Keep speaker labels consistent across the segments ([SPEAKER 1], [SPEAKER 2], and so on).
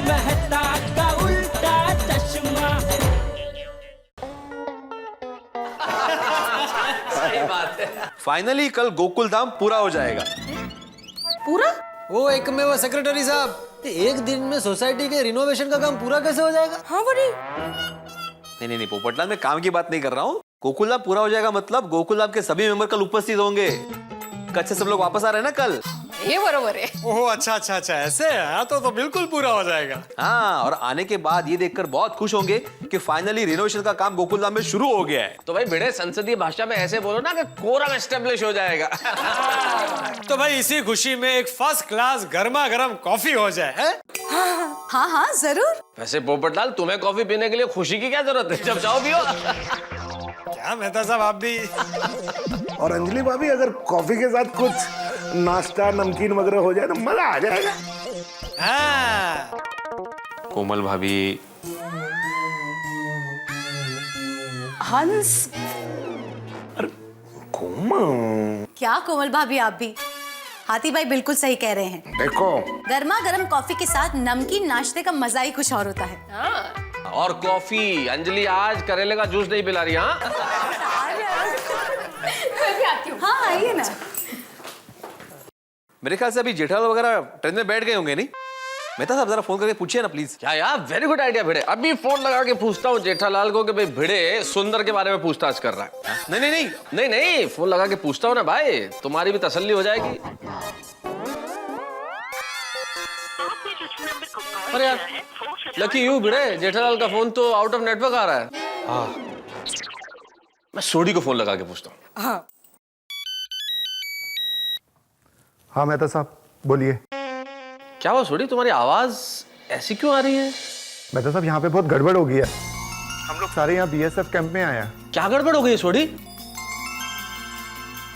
[SPEAKER 1] मेहता का उल्टा चश्मा।
[SPEAKER 2] सही बात है।
[SPEAKER 3] फाइनली कल गोकुल धाम पूरा हो जाएगा।
[SPEAKER 4] पूरा?
[SPEAKER 5] वो एकमेव सेक्रेटरी साहब, एक दिन में सोसाइटी के रिनोवेशन का काम पूरा कैसे हो जाएगा?
[SPEAKER 4] हाँ बड़ी।
[SPEAKER 3] नहीं, पोपटलाल, मैं काम की बात नहीं कर रहा हूँ। गोकुल धाम पूरा हो जाएगा मतलब गोकुल धाम के सभी मेंबर कल उपस्थित होंगे। कच्छ से सब लोग वापस आ रहे हैं ना कल।
[SPEAKER 4] ये बरोबर है।
[SPEAKER 5] ओह अच्छा ऐसे है तो बिल्कुल पूरा हो जाएगा।
[SPEAKER 3] हाँ, और आने के बाद ये देखकर बहुत खुश होंगे कि फाइनली रिनोवेशन का काम गोकुल धाम में शुरू हो गया है।
[SPEAKER 2] तो भाई भिड़े, संसदीय भाषा में ऐसे बोलो ना कि कोरम एस्टेब्लिश हो जाएगा।
[SPEAKER 5] तो भाई इसी खुशी में एक फर्स्ट क्लास गर्मा गर्म कॉफी हो जाए है?
[SPEAKER 4] हाँ जरूर।
[SPEAKER 2] वैसे पोपटलाल, तुम्हें कॉफी पीने के लिए खुशी की क्या जरूरत है? जब चाहो पियो।
[SPEAKER 5] क्या मेहता साहब आप भी।
[SPEAKER 6] और अंजलि भाभी, अगर कॉफी के साथ कुछ नाश्ता नमकीन वगैरह हो जाए तो मजा आ जाएगा।
[SPEAKER 5] हाँ।
[SPEAKER 3] कोमल भाभी,
[SPEAKER 4] हंस।
[SPEAKER 6] कोमल,
[SPEAKER 4] क्या कोमल भाभी, आप भी। हाथी भाई बिल्कुल सही कह रहे हैं।
[SPEAKER 6] देखो
[SPEAKER 4] गर्मा गर्म कॉफी के साथ नमकीन नाश्ते का मजा ही कुछ और होता है।
[SPEAKER 2] और कॉफी, अंजलि आज करेले का जूस नहीं पिला रही। हाँ,
[SPEAKER 4] हाँ आइए ना।
[SPEAKER 3] मेरे ख्याल से अभी जेठालाल वगैरह ट्रेन में बैठ गए होंगे, नहीं? मेहता साहब जरा फोन करके पूछिए ना प्लीज।
[SPEAKER 2] क्या यार, वेरी गुड आइडिया भिड़े। अभी फोन लगा के पूछता हूँ जेठालाल को कि भाई भिड़े सुंदर के बारे में पूछताछ कर रहा है। नहीं, फोन लगा के पूछता हूँ ना भाई, तुम्हारी भी तसल्ली हो जाएगी। अरे यार, लकी यू भिड़े, जेठालाल का फोन तो आउट ऑफ नेटवर्क आ रहा है। हाँ, मैं सोडी को फोन लगा के पूछता हूँ।
[SPEAKER 4] हाँ
[SPEAKER 6] हाँ मेहता साहब बोलिए।
[SPEAKER 2] क्या हुआ सोडी, तुम्हारी आवाज ऐसी क्यों आ रही है?
[SPEAKER 6] मेहता साहब, यहाँ पे बहुत गड़बड़ हो गई है। हम लोग सारे यहाँ बीएसएफ कैंप में आए हैं।
[SPEAKER 2] क्या गड़बड़ हो गई है सोडी?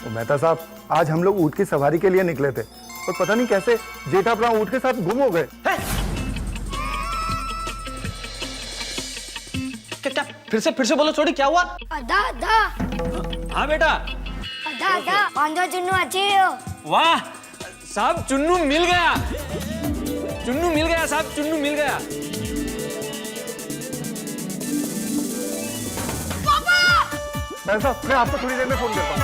[SPEAKER 6] मेहता साहब, आज हम लोग ऊँट की सवारी के लिए निकले थे और पता नहीं कैसे जेठा अपना ऊँट के साथ गुम हो गए।
[SPEAKER 2] क्या फिर से बोलो सोडी, क्या हुआ?
[SPEAKER 7] आधा
[SPEAKER 2] हाँ बेटा।
[SPEAKER 7] आधा चुन्नू अच्छे हो।
[SPEAKER 2] वाह साहब, चुन्नू मिल गया साहब, चुन्नू मिल गया।
[SPEAKER 6] मेहता साहब, मैं आपको थोड़ी देर में फोन करता हूँ।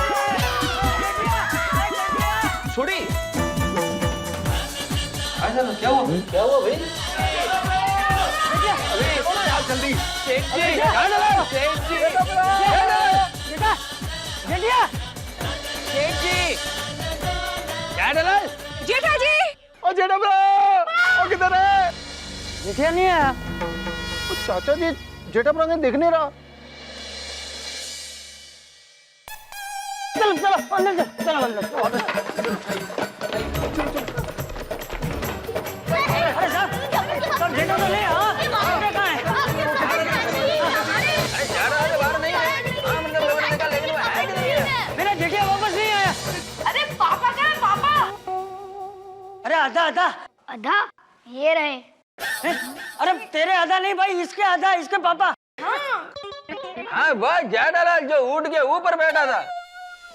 [SPEAKER 2] छोड़ी, क्या हुआ भाई? जल्दी
[SPEAKER 4] जेठा जी।
[SPEAKER 6] ओ जेठा ब्रो, ओ किधर है?
[SPEAKER 5] जेठिया नहीं आया।
[SPEAKER 6] चाचा जी, जेठा ब्रो ने देख नहीं रहा।
[SPEAKER 5] चलो अंदर अरे साहब जेठा तो ले। हाँ जेठा कहाँ है? मेरा जेठिया वापस नहीं आया।
[SPEAKER 7] अरे पापा कहाँ है पापा?
[SPEAKER 5] अरे आधा
[SPEAKER 7] ये रहे।
[SPEAKER 5] अरे तेरे आधा नहीं भाई, इसके आधा, इसके पापा।
[SPEAKER 2] हाँ बस जेठालाल जो ऊँट के ऊपर बैठा था।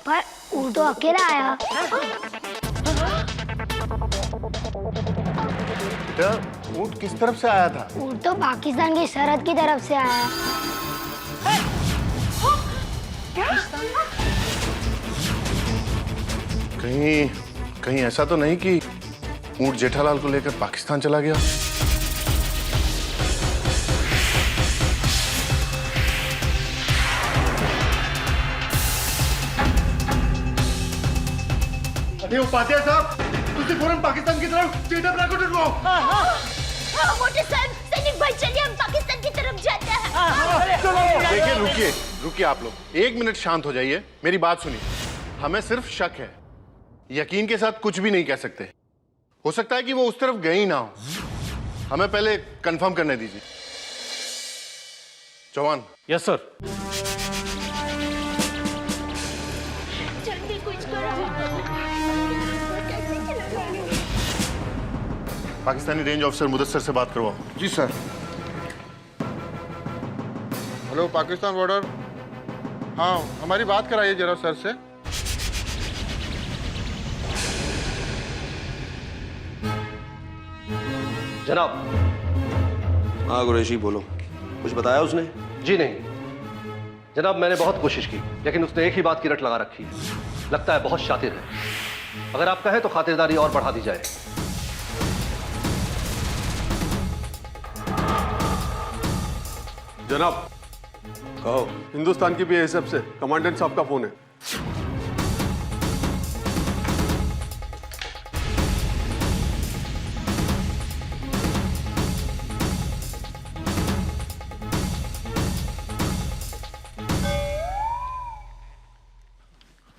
[SPEAKER 7] पर वो तो अकेला आया।
[SPEAKER 6] ऊँट किस तरफ से आया था?
[SPEAKER 7] वो तो पाकिस्तान की सरहद की तरफ से आया।
[SPEAKER 6] कहीं ऐसा तो नहीं कि ऊँट जेठालाल को लेकर पाकिस्तान चला गया? अरे उपाध्याय साहब, तुझे फौरन पाकिस्तान की तरफ जेठा ब्रो को ढूंढो।
[SPEAKER 7] मोटे सैनिक भाई, चलिए हम पाकिस्तान की तरफ जाते हैं।
[SPEAKER 6] देखिए, रुकिए आप लोग, 1 मिनट शांत हो जाइए, मेरी बात सुनिए। हमें सिर्फ शक है, यकीन के साथ कुछ भी नहीं कह सकते। हो सकता है कि वो उस तरफ गए ही ना हो। हमें पहले कंफर्म करने दीजिए। चौहान।
[SPEAKER 5] Yes sir.
[SPEAKER 7] जल्दी कुछ करो।
[SPEAKER 6] पाकिस्तानी रेंज ऑफिसर मुदस्सर से बात करवाओ।
[SPEAKER 8] जी सर। Hello Pakistan border. हाँ, हमारी बात कराइए जरा सर से।
[SPEAKER 2] जनाब,
[SPEAKER 9] हाँ कुरैशी बोलो, कुछ बताया उसने?
[SPEAKER 10] जी नहीं जनाब, मैंने बहुत कोशिश की लेकिन उसने एक ही बात की रट लगा रखी है। लगता है बहुत शातिर है। अगर आप कहें तो खातिरदारी और बढ़ा दी जाए।
[SPEAKER 8] जनाब,
[SPEAKER 9] कहो।
[SPEAKER 8] हिंदुस्तान की बीएसएफ से कमांडेंट साहब का फोन है।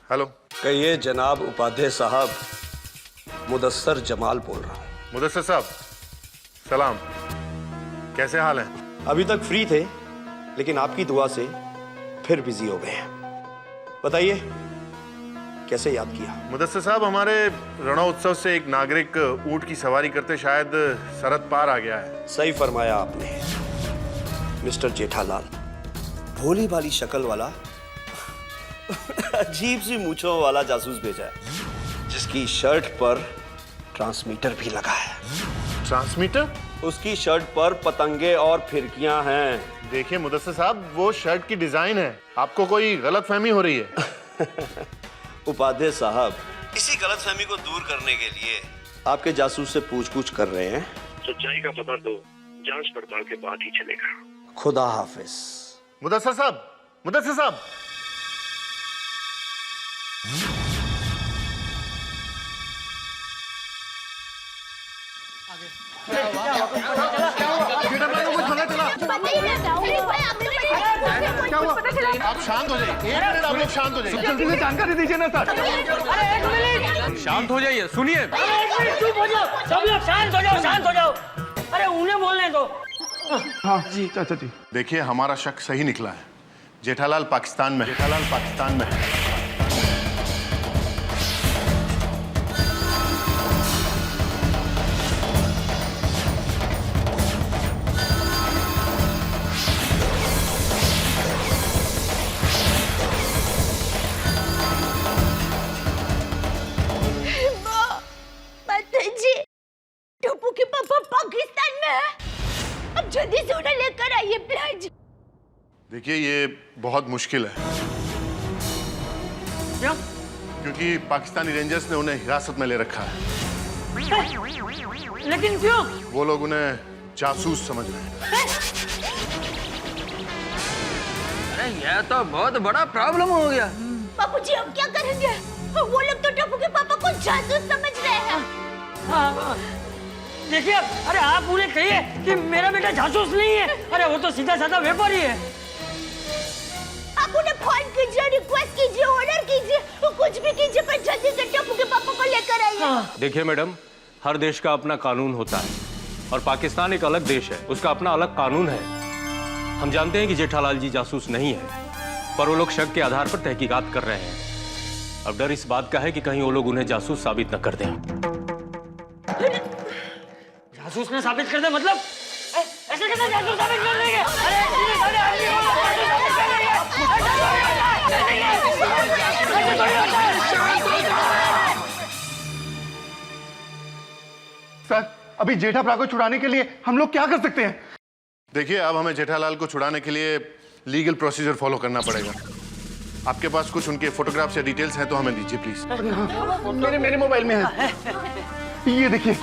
[SPEAKER 8] हेलो।
[SPEAKER 9] कहिए जनाब उपाध्याय साहब, मुदस्सर जमाल बोल रहा हूँ।
[SPEAKER 6] मुदस्सिर साहब, सलाम। कैसे हाल है?
[SPEAKER 9] अभी तक फ्री थे लेकिन आपकी दुआ से फिर बिजी हो गए हैं। बताइए कैसे याद किया?
[SPEAKER 6] मुदस्सिर साहब, हमारे रणोत्सव से एक नागरिक ऊंट की सवारी करते शायद सरहद पार आ गया है।
[SPEAKER 9] सही फरमाया आपने। मिस्टर जेठालाल, भोली भाली शक्ल वाला अजीब सी मूंछों वाला जासूस भेजा है, जिसकी शर्ट पर ट्रांसमीटर भी लगा है।
[SPEAKER 6] ट्रांसमीटर?
[SPEAKER 9] उसकी शर्ट पर पतंगे और फिरकियां हैं।
[SPEAKER 6] देखिए मुदस्सिर साहब, वो शर्ट की डिजाइन है, आपको कोई गलतफहमी हो रही है।
[SPEAKER 9] उपाध्याय साहब, इसी गलतफहमी को दूर करने के लिए आपके जासूस से पूछ-पूछ कर रहे हैं।
[SPEAKER 11] सच्चाई का पता तो जांच पड़ताल के बाद ही चलेगा।
[SPEAKER 9] खुदा हाफिज।
[SPEAKER 6] मुदस्सिर साहब, मुदस्सिर साहब। आप शांत हो जाइए, 1 मिनट आप लोग शांत हो जाइए।
[SPEAKER 2] जल्दी से जानकारी दीजिए ना सर। शांत हो जाइए, सुनिए।
[SPEAKER 1] चुप हो जाओ, सब लोग शांत हो जाओ, शांत हो जाओ। अरे उन्हें बोलने दो।
[SPEAKER 6] हाँ जी चाचा जी। देखिए, हमारा शक सही निकला है। जेठालाल पाकिस्तान में है। जेठालाल पाकिस्तान में है।
[SPEAKER 7] टप्पू के पापा पाकिस्तान में है। अब जल्दी से उन्हें लेकर आइए प्लीज।
[SPEAKER 6] देखिए, ये बहुत मुश्किल है।
[SPEAKER 1] क्यों?
[SPEAKER 6] क्योंकि पाकिस्तानी रेंजर्स ने उन्हें हिरासत में ले रखा है।
[SPEAKER 1] लेकिन क्यों?
[SPEAKER 6] वो लोग उन्हें जासूस समझ रहे हैं।
[SPEAKER 2] अरे यह तो बहुत बड़ा प्रॉब्लम हो गया।
[SPEAKER 7] बापूजी, अब क्या करेंगे? वो लोग तो टप्पू के पापा को जासूस समझ रहे हैं।
[SPEAKER 1] देखिए, अरे आप उन्हें कहिए कि मेरा बेटा जासूस नहीं है। अरे वो तो सीधा साधा व्यापारी है।
[SPEAKER 7] आप उन्हें फोन कीजिए, रिक्वेस्ट कीजिए, ऑर्डर कीजिए, कुछ भी कीजिए, पर जल्दी से टप्पू के पापा को लेकर आइए।
[SPEAKER 12] देखिए मैडम, हर देश का अपना कानून होता है और पाकिस्तान एक अलग देश है, उसका अपना अलग कानून है। हम जानते हैं कि जेठालाल जी जासूस नहीं है, पर वो लोग शक के आधार पर तहकीकात कर रहे हैं। अब डर इस बात का है कि कहीं वो लोग उन्हें जासूस साबित न कर दें।
[SPEAKER 1] जासूस ने साबित कर दे मतलब? ऐसे कैसे जासूस साबित कर देंगे? अरे
[SPEAKER 8] सर, अभी जेठाप्रा को छुड़ाने के लिए हम लोग क्या कर सकते हैं?
[SPEAKER 6] देखिए, अब हमें जेठालाल को छुड़ाने के लिए लीगल प्रोसीजर फॉलो करना पड़ेगा। आपके पास कुछ उनके फोटोग्राफ्स या डिटेल्स हैं तो हमें दीजिए प्लीज।
[SPEAKER 8] मेरे मोबाइल में है। ये देखिए।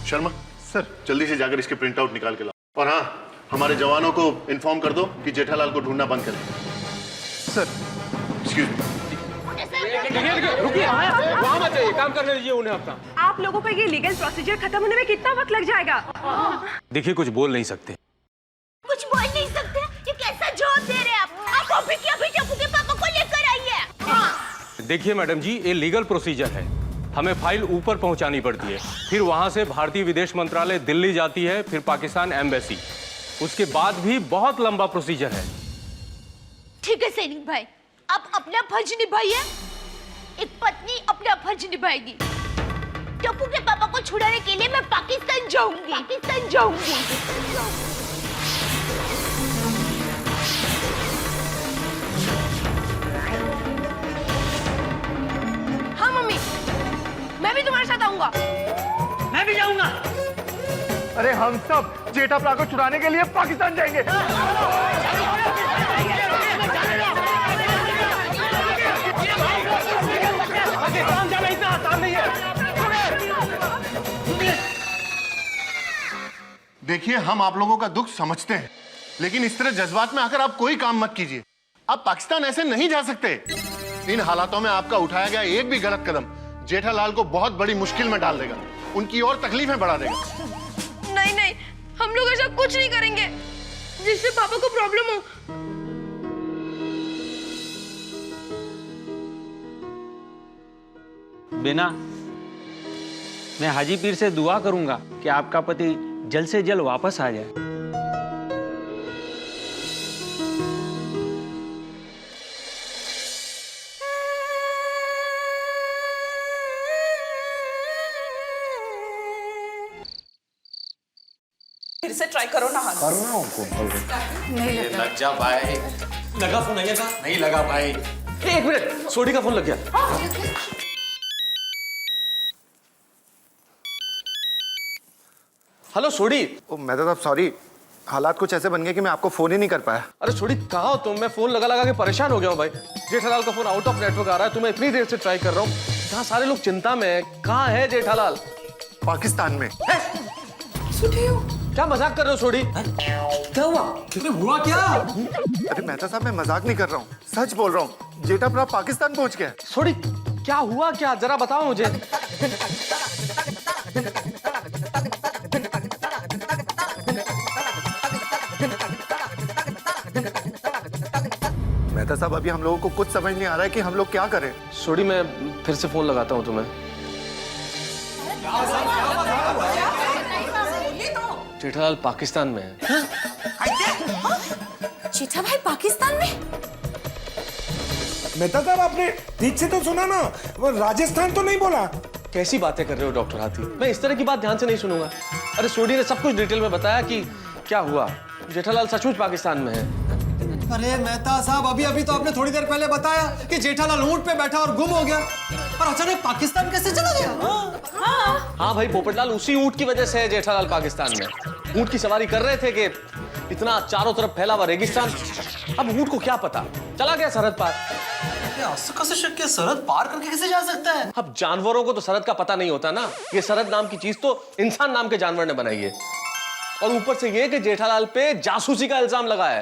[SPEAKER 6] शर्मा सर, जल्दी से जाकर इसके प्रिंट आउट निकाल के लाओ। और हाँ, हमारे जवानों को इन्फॉर्म कर दो कि जेठालाल को ढूंढना बंद करें।
[SPEAKER 8] Sir,
[SPEAKER 6] excuse me.
[SPEAKER 12] रुकिए, वहाँ मत जाइए, काम करने दीजिए उन्हें अपना।
[SPEAKER 13] आप लोगों का ये लीगल प्रोसीजर खत्म होने में कितना वक्त लग जाएगा?
[SPEAKER 12] देखिए, कुछ बोल नहीं सकते।
[SPEAKER 7] कुछ बोल नहीं सकते? ये कैसा जवाब दे रहे हैं आप? अभी के अभी टप्पू के पापा को लेकर आइए।
[SPEAKER 12] देखिए मैडम जी, ये लीगल प्रोसीजर है। हमें फाइल ऊपर पहुंचानी पड़ती है, फिर वहां से भारतीय विदेश मंत्रालय दिल्ली जाती है, फिर पाकिस्तान एम्बेसी, उसके बाद भी बहुत लंबा प्रोसीजर है।
[SPEAKER 7] ठीक है सैनिक भाई, आप अपना फर्ज निभाइए। एक पत्नी अपना फर्ज निभाएगी। टप्पू के पापा को छुड़ाने के लिए मैं पाकिस्तान जाऊंगी। पाकिस्तान जाऊंगी।
[SPEAKER 13] हाँ मम्मी, मैं भी तुम्हारे साथ आऊंगा।
[SPEAKER 1] मैं भी जाऊंगा।
[SPEAKER 8] अरे हम सब जेठाप्रा को छुड़ाने के लिए पाकिस्तान जाएंगे।
[SPEAKER 10] पाकिस्तान जाना इतना आसान नहीं है।
[SPEAKER 6] देखिए, हम आप लोगों का दुख समझते हैं, लेकिन इस तरह जज्बात में आकर आप कोई काम मत कीजिए। आप पाकिस्तान ऐसे नहीं जा सकते। इन हालातों में आपका उठाया गया एक भी गलत कदम जेठालाल को बहुत बड़ी मुश्किल में डाल देगा, उनकी और तकलीफें बढ़ा देगा।
[SPEAKER 13] नहीं नहीं, हम लोग ऐसा कुछ नहीं करेंगे जिससे पापा को प्रॉब्लम हो।
[SPEAKER 12] बिना, मैं हाजी पीर से दुआ करूंगा कि आपका पति जल्द से जल्द वापस आ जाए।
[SPEAKER 14] फिर से ट्राई करो ना।
[SPEAKER 5] कर रहा हूँ।
[SPEAKER 2] लग जा भाई।
[SPEAKER 3] लगा फोन आइएगा?
[SPEAKER 2] नहीं लगा भाई।
[SPEAKER 3] एक मिनट, सोडी का फोन लग गया। हेलो सोडी।
[SPEAKER 8] ओ मेहता साहब सॉरी, हालात कुछ ऐसे बन गए कि मैं आपको फोन ही नहीं कर पाया।
[SPEAKER 2] अरे सोडी कहाँ हो तुम? मैं फोन लगा लगा के परेशान हो गया हूँ भाई। जेठालाल का फोन आउट ऑफ नेटवर्क आ रहा है, तुम्हें इतनी देर से ट्राई कर रहा हूँ। जहाँ सारे लोग चिंता में हैं। कहाँ है जेठालाल?
[SPEAKER 8] पाकिस्तान में।
[SPEAKER 2] क्या मजाक कर रहे हो सोडी?
[SPEAKER 5] क्या हुआ? कितने हुआ क्या?
[SPEAKER 8] अरे मेहता साहब, मैं मजाक नहीं कर रहा हूँ, सच बोल रहा हूँ। जेठाप्रा पाकिस्तान पहुंच गया।
[SPEAKER 2] सोडी क्या हुआ क्या? जरा बताओ मुझे।
[SPEAKER 8] मेहता साहब, अभी हम लोगों को कुछ समझ नहीं आ रहा है कि हम लोग क्या करें।
[SPEAKER 2] सोडी मैं फिर से फोन लगाता हूँ तुम्हें। जेठालाल पाकिस्तान में है।
[SPEAKER 4] जेठा भाई पाकिस्तान में?
[SPEAKER 9] मेहता साहब, आपने ठीक से तो सुना ना, वो राजस्थान तो नहीं बोला?
[SPEAKER 2] कैसी बातें कर रहे हो डॉक्टर हाथी? मैं इस तरह की बात ध्यान से नहीं सुनूंगा। अरे सोडी ने सब कुछ डिटेल में बताया कि क्या हुआ। जेठालाल सचमुच पाकिस्तान में है।
[SPEAKER 5] अरे मेहता साहब, अभी अभी तो आपने थोड़ी देर पहले बताया कि जेठालाल ऊंट पे बैठा और गुम हो गया, और अचानक पाकिस्तान कैसे चला गया?
[SPEAKER 2] हाँ भाई पोपटलाल, उसी ऊंट की वजह से है जेठालाल पाकिस्तान में। ऊंट की सवारी कर रहे थे कि इतना चारों तरफ फैला हुआ रेगिस्तान। अब ऊंट को क्या पता, चला गया सरहद पार।
[SPEAKER 5] सरहद पार करके कैसे जा सकता है?
[SPEAKER 2] अब जानवरों को तो सरहद का पता नहीं होता ना। ये सरहद नाम की चीज तो इंसान नाम के जानवर ने बनाई है, और ऊपर से ये कि जेठालाल पे जासूसी का इल्जाम लगा है।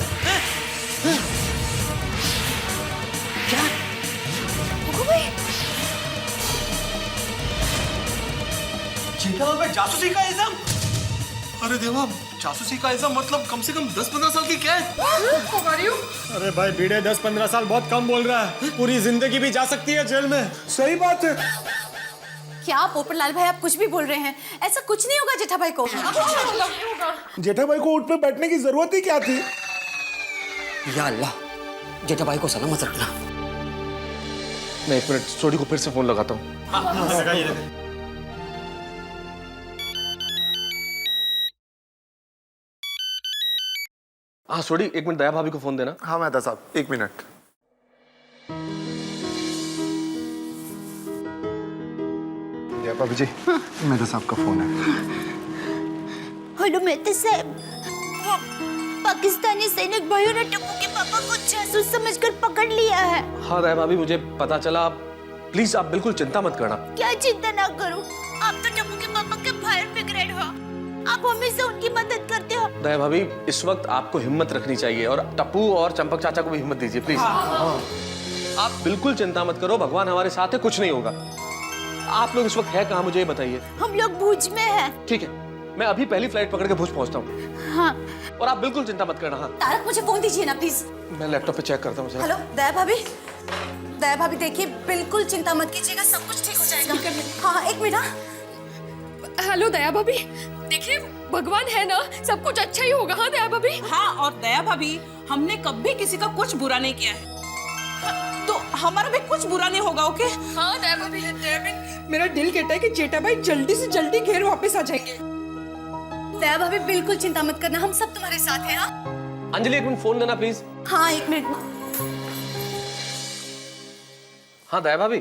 [SPEAKER 4] क्या?
[SPEAKER 5] जेठालाल पे जासूसी का इल्जाम? अरे देवा, जासूसी का इल्जाम मतलब कम से कम 10-15 साल की कैद।
[SPEAKER 9] अरे भाई बीड़े, 10-15 साल बहुत कम बोल रहा है। पूरी जिंदगी भी जा सकती है जेल में। सही बात है।
[SPEAKER 4] क्या पोपटलाल भाई, आप कुछ भी बोल रहे हैं? ऐसा कुछ नहीं होगा जेठा भाई को।
[SPEAKER 9] जेठा भाई को ऊंट पे बैठने की जरूरत ही क्या थी?
[SPEAKER 5] या अल्लाह, जेठा भाई को सलामत रखना।
[SPEAKER 2] मैं एक मिनट सोडी को फिर से फोन लगाता हूँ। हाँ सोडी, एक मिनट दया भाभी को फोन देना।
[SPEAKER 8] हाँ मेहता साहब, एक मिनट। दया भाभी जी, मेहता साहब का फोन है।
[SPEAKER 7] हेलो मेहता साहब, पाकिस्तानी सैनिक भाइयों ने टप्पू के पापा को जासूस समझकर पकड़ लिया है।
[SPEAKER 2] हाँ दया भाभी, मुझे पता चला। प्लीज आप बिल्कुल चिंता मत करना।
[SPEAKER 7] क्या चिंता ना करूं? आप तो टप्पू के पापा के फायर ब्रिगेड हो, आप हमेशा उनकी मदद करते हो।
[SPEAKER 2] दया भाभी, इस वक्त आपको हिम्मत रखनी चाहिए, और टप्पू और चंपक चाचा को भी हिम्मत दीजिए प्लीज। आप बिल्कुल चिंता मत करो, भगवान हमारे साथ है, कुछ नहीं होगा। आप लोग इस वक्त है कहाँ, मुझे ये बताइए।
[SPEAKER 7] हम लोग भुज में हैं।
[SPEAKER 2] ठीक है, मैं अभी पहली फ्लाइट पकड़ के भुज पहुंचता हूँ।
[SPEAKER 7] हाँ।
[SPEAKER 2] और आप बिल्कुल चिंता मत करना। हाँ
[SPEAKER 4] तारक, मुझे फोन दीजिए ना प्लीज।
[SPEAKER 2] मैं लैपटॉप पे चेक करता हूँ।
[SPEAKER 4] हेलो दया भाभी, दया भाभी देखिए, बिल्कुल चिंता मत कीजिएगा, सब कुछ ठीक हो जाएगा। हाँ एक मिनट।
[SPEAKER 13] हेलो दया भाभी, देखिए भगवान है ना, सब कुछ अच्छा ही होगा। हाँ दया भाभी।
[SPEAKER 14] हाँ, और दया भाभी, हमने कभी किसी का कुछ बुरा नहीं किया है, तो हमारा भी कुछ बुरा नहीं होगा। ओके?
[SPEAKER 13] हाँ दया भाभी, मेरा दिल कहता है कि जेठा भाई जल्दी से जल्दी घर वापस आ जाएंगे।
[SPEAKER 4] दया भाभी बिल्कुल चिंता मत करना, हम सब तुम्हारे साथ हैं। हाँ
[SPEAKER 2] अंजलि, एक मिनट फोन देना प्लीज।
[SPEAKER 4] हाँ एक मिनट।
[SPEAKER 2] हाँ दया भाभी,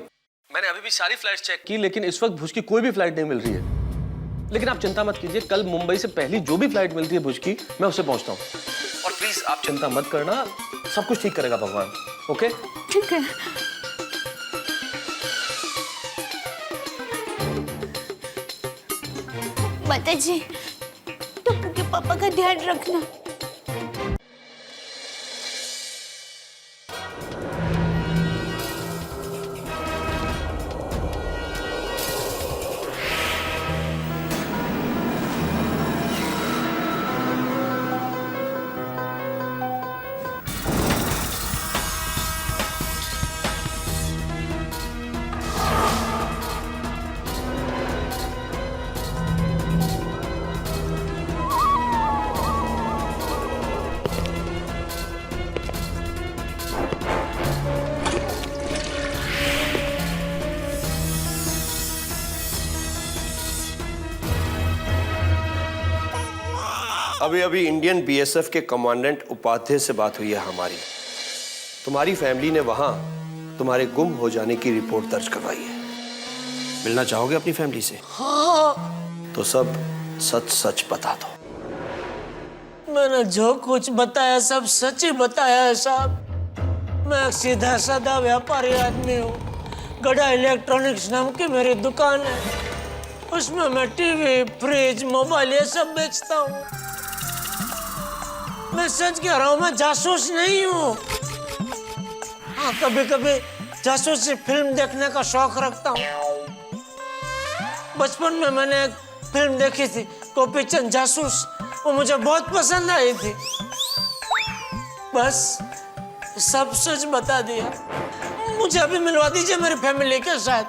[SPEAKER 2] मैंने अभी भी सारी फ्लाइट्स चेक की, लेकिन इस वक्त भुज की कोई भी फ्लाइट नहीं मिल रही है। लेकिन आप चिंता मत कीजिए, कल मुंबई से पहली जो भी फ्लाइट मिलती है भुज की, मैं उससे पहुंचता हूँ। और प्लीज आप चिंता मत करना, सब कुछ ठीक करेगा भगवान। ओके?
[SPEAKER 7] ठीक है। माता जी, टप्पू के पापा का ध्यान रखना।
[SPEAKER 9] अभी अभी इंडियन बीएसएफ के कमांडेंट उपाध्याय से बात हुई है हमारी। तुम्हारी फैमिली ने वहां तुम्हारे गुम हो जाने की रिपोर्ट दर्ज करवाई है। मिलना चाहोगे अपनी फैमिली से?
[SPEAKER 1] हाँ।
[SPEAKER 9] तो सब सच सच बता दो।
[SPEAKER 1] मैंने जो कुछ बताया सब सच ही बताया है साहब। मैं एक सीधा साधा व्यापारी आदमी हूँ। गड़ा इलेक्ट्रॉनिक्स नाम की मेरी दुकान है। उसमें मैं टीवी, फ्रिज, मोबाइल ये सब बेचता हूँ। मैं सच कह रहा हूँ, मैं जासूस नहीं हूँ। हाँ, कभी कभी जासूसी फिल्म देखने का शौक रखता हूँ। बचपन में मैंने एक फिल्म देखी थी, गोपी चंद जासूस। वो मुझे बहुत पसंद आई थी। बस सब सच बता दिया। मुझे अभी मिलवा दीजिए मेरी फैमिली के साथ।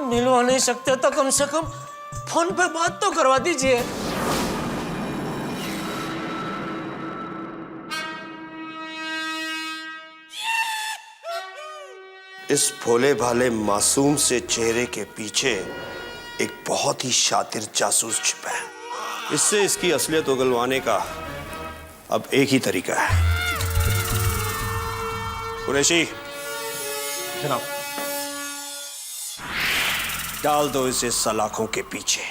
[SPEAKER 1] मिलवा नहीं सकते तो कम से कम फोन पे बात तो करवा दीजिए।
[SPEAKER 9] इस भोले भाले मासूम से चेहरे के पीछे एक बहुत ही शातिर जासूस छिपा है। इससे इसकी असलियत उगलवाने का अब एक ही तरीका है। कुरैशी,
[SPEAKER 2] जनाब।
[SPEAKER 9] डाल दो इसे सलाखों के पीछे।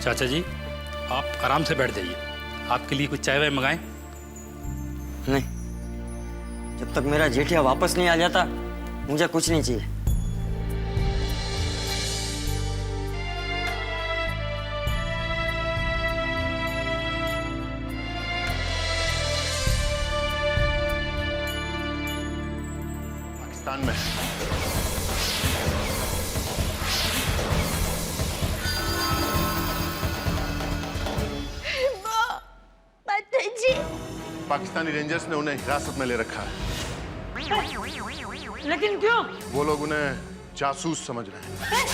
[SPEAKER 15] चाचा जी, आप आराम से बैठ जाइए। आपके लिए कुछ चाय वाय मंगाएं?
[SPEAKER 16] नहीं, जब तक मेरा जेठिया वापस नहीं आ जाता मुझे कुछ नहीं चाहिए।
[SPEAKER 6] पाकिस्तान में पाकिस्तानी रेंजर्स ने उन्हें हिरासत में ले रखा है।
[SPEAKER 1] लेकिन क्यों?
[SPEAKER 6] वो लोग उन्हें जासूस समझ रहे हैं।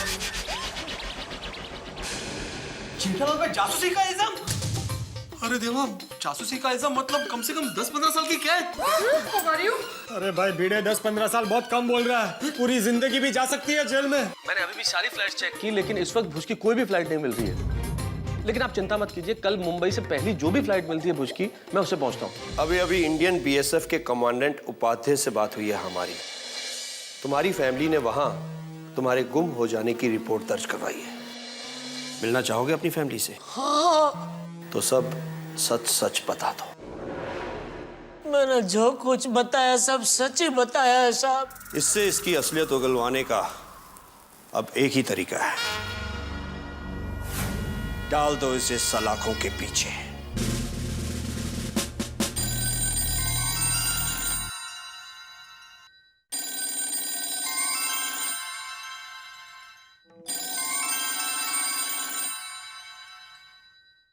[SPEAKER 5] जेठालाल भाई, जासूसी का इल्जाम? अरे देवा, जासूसी का इल्जाम मतलब कम से कम 10-15 साल की कैद। अरे भाई भिड़े, 10-15 साल बहुत कम बोल रहा है। पूरी जिंदगी भी जा सकती है जेल में।
[SPEAKER 2] मैंने अभी भी सारी फ्लाइट्स चेक की, लेकिन इस वक्त भुज की कोई भी फ्लाइट नहीं मिल रही है। लेकिन आप चिंता मत कीजिए, कल मुंबई से पहली जो भी फ्लाइट मिलती है भुज की, मैं उससे पहुंचता हूँ।
[SPEAKER 9] अभी अभी इंडियन बीएसएफ के कमांडेंट उपाध्याय से बात हुई है हमारी। तुम्हारी फैमिली ने वहां तुम्हारे गुम हो जाने की रिपोर्ट दर्ज करवाई है। मिलना चाहोगे अपनी फैमिली से?
[SPEAKER 1] हाँ।
[SPEAKER 9] तो सब सच सच बता दो।
[SPEAKER 1] मैंने जो कुछ बताया सब सच ही बताया है साहब।
[SPEAKER 9] इससे इसकी असलियत उगलवाने का अब एक ही तरीका है। डाल दो इसे सलाखों के पीछे।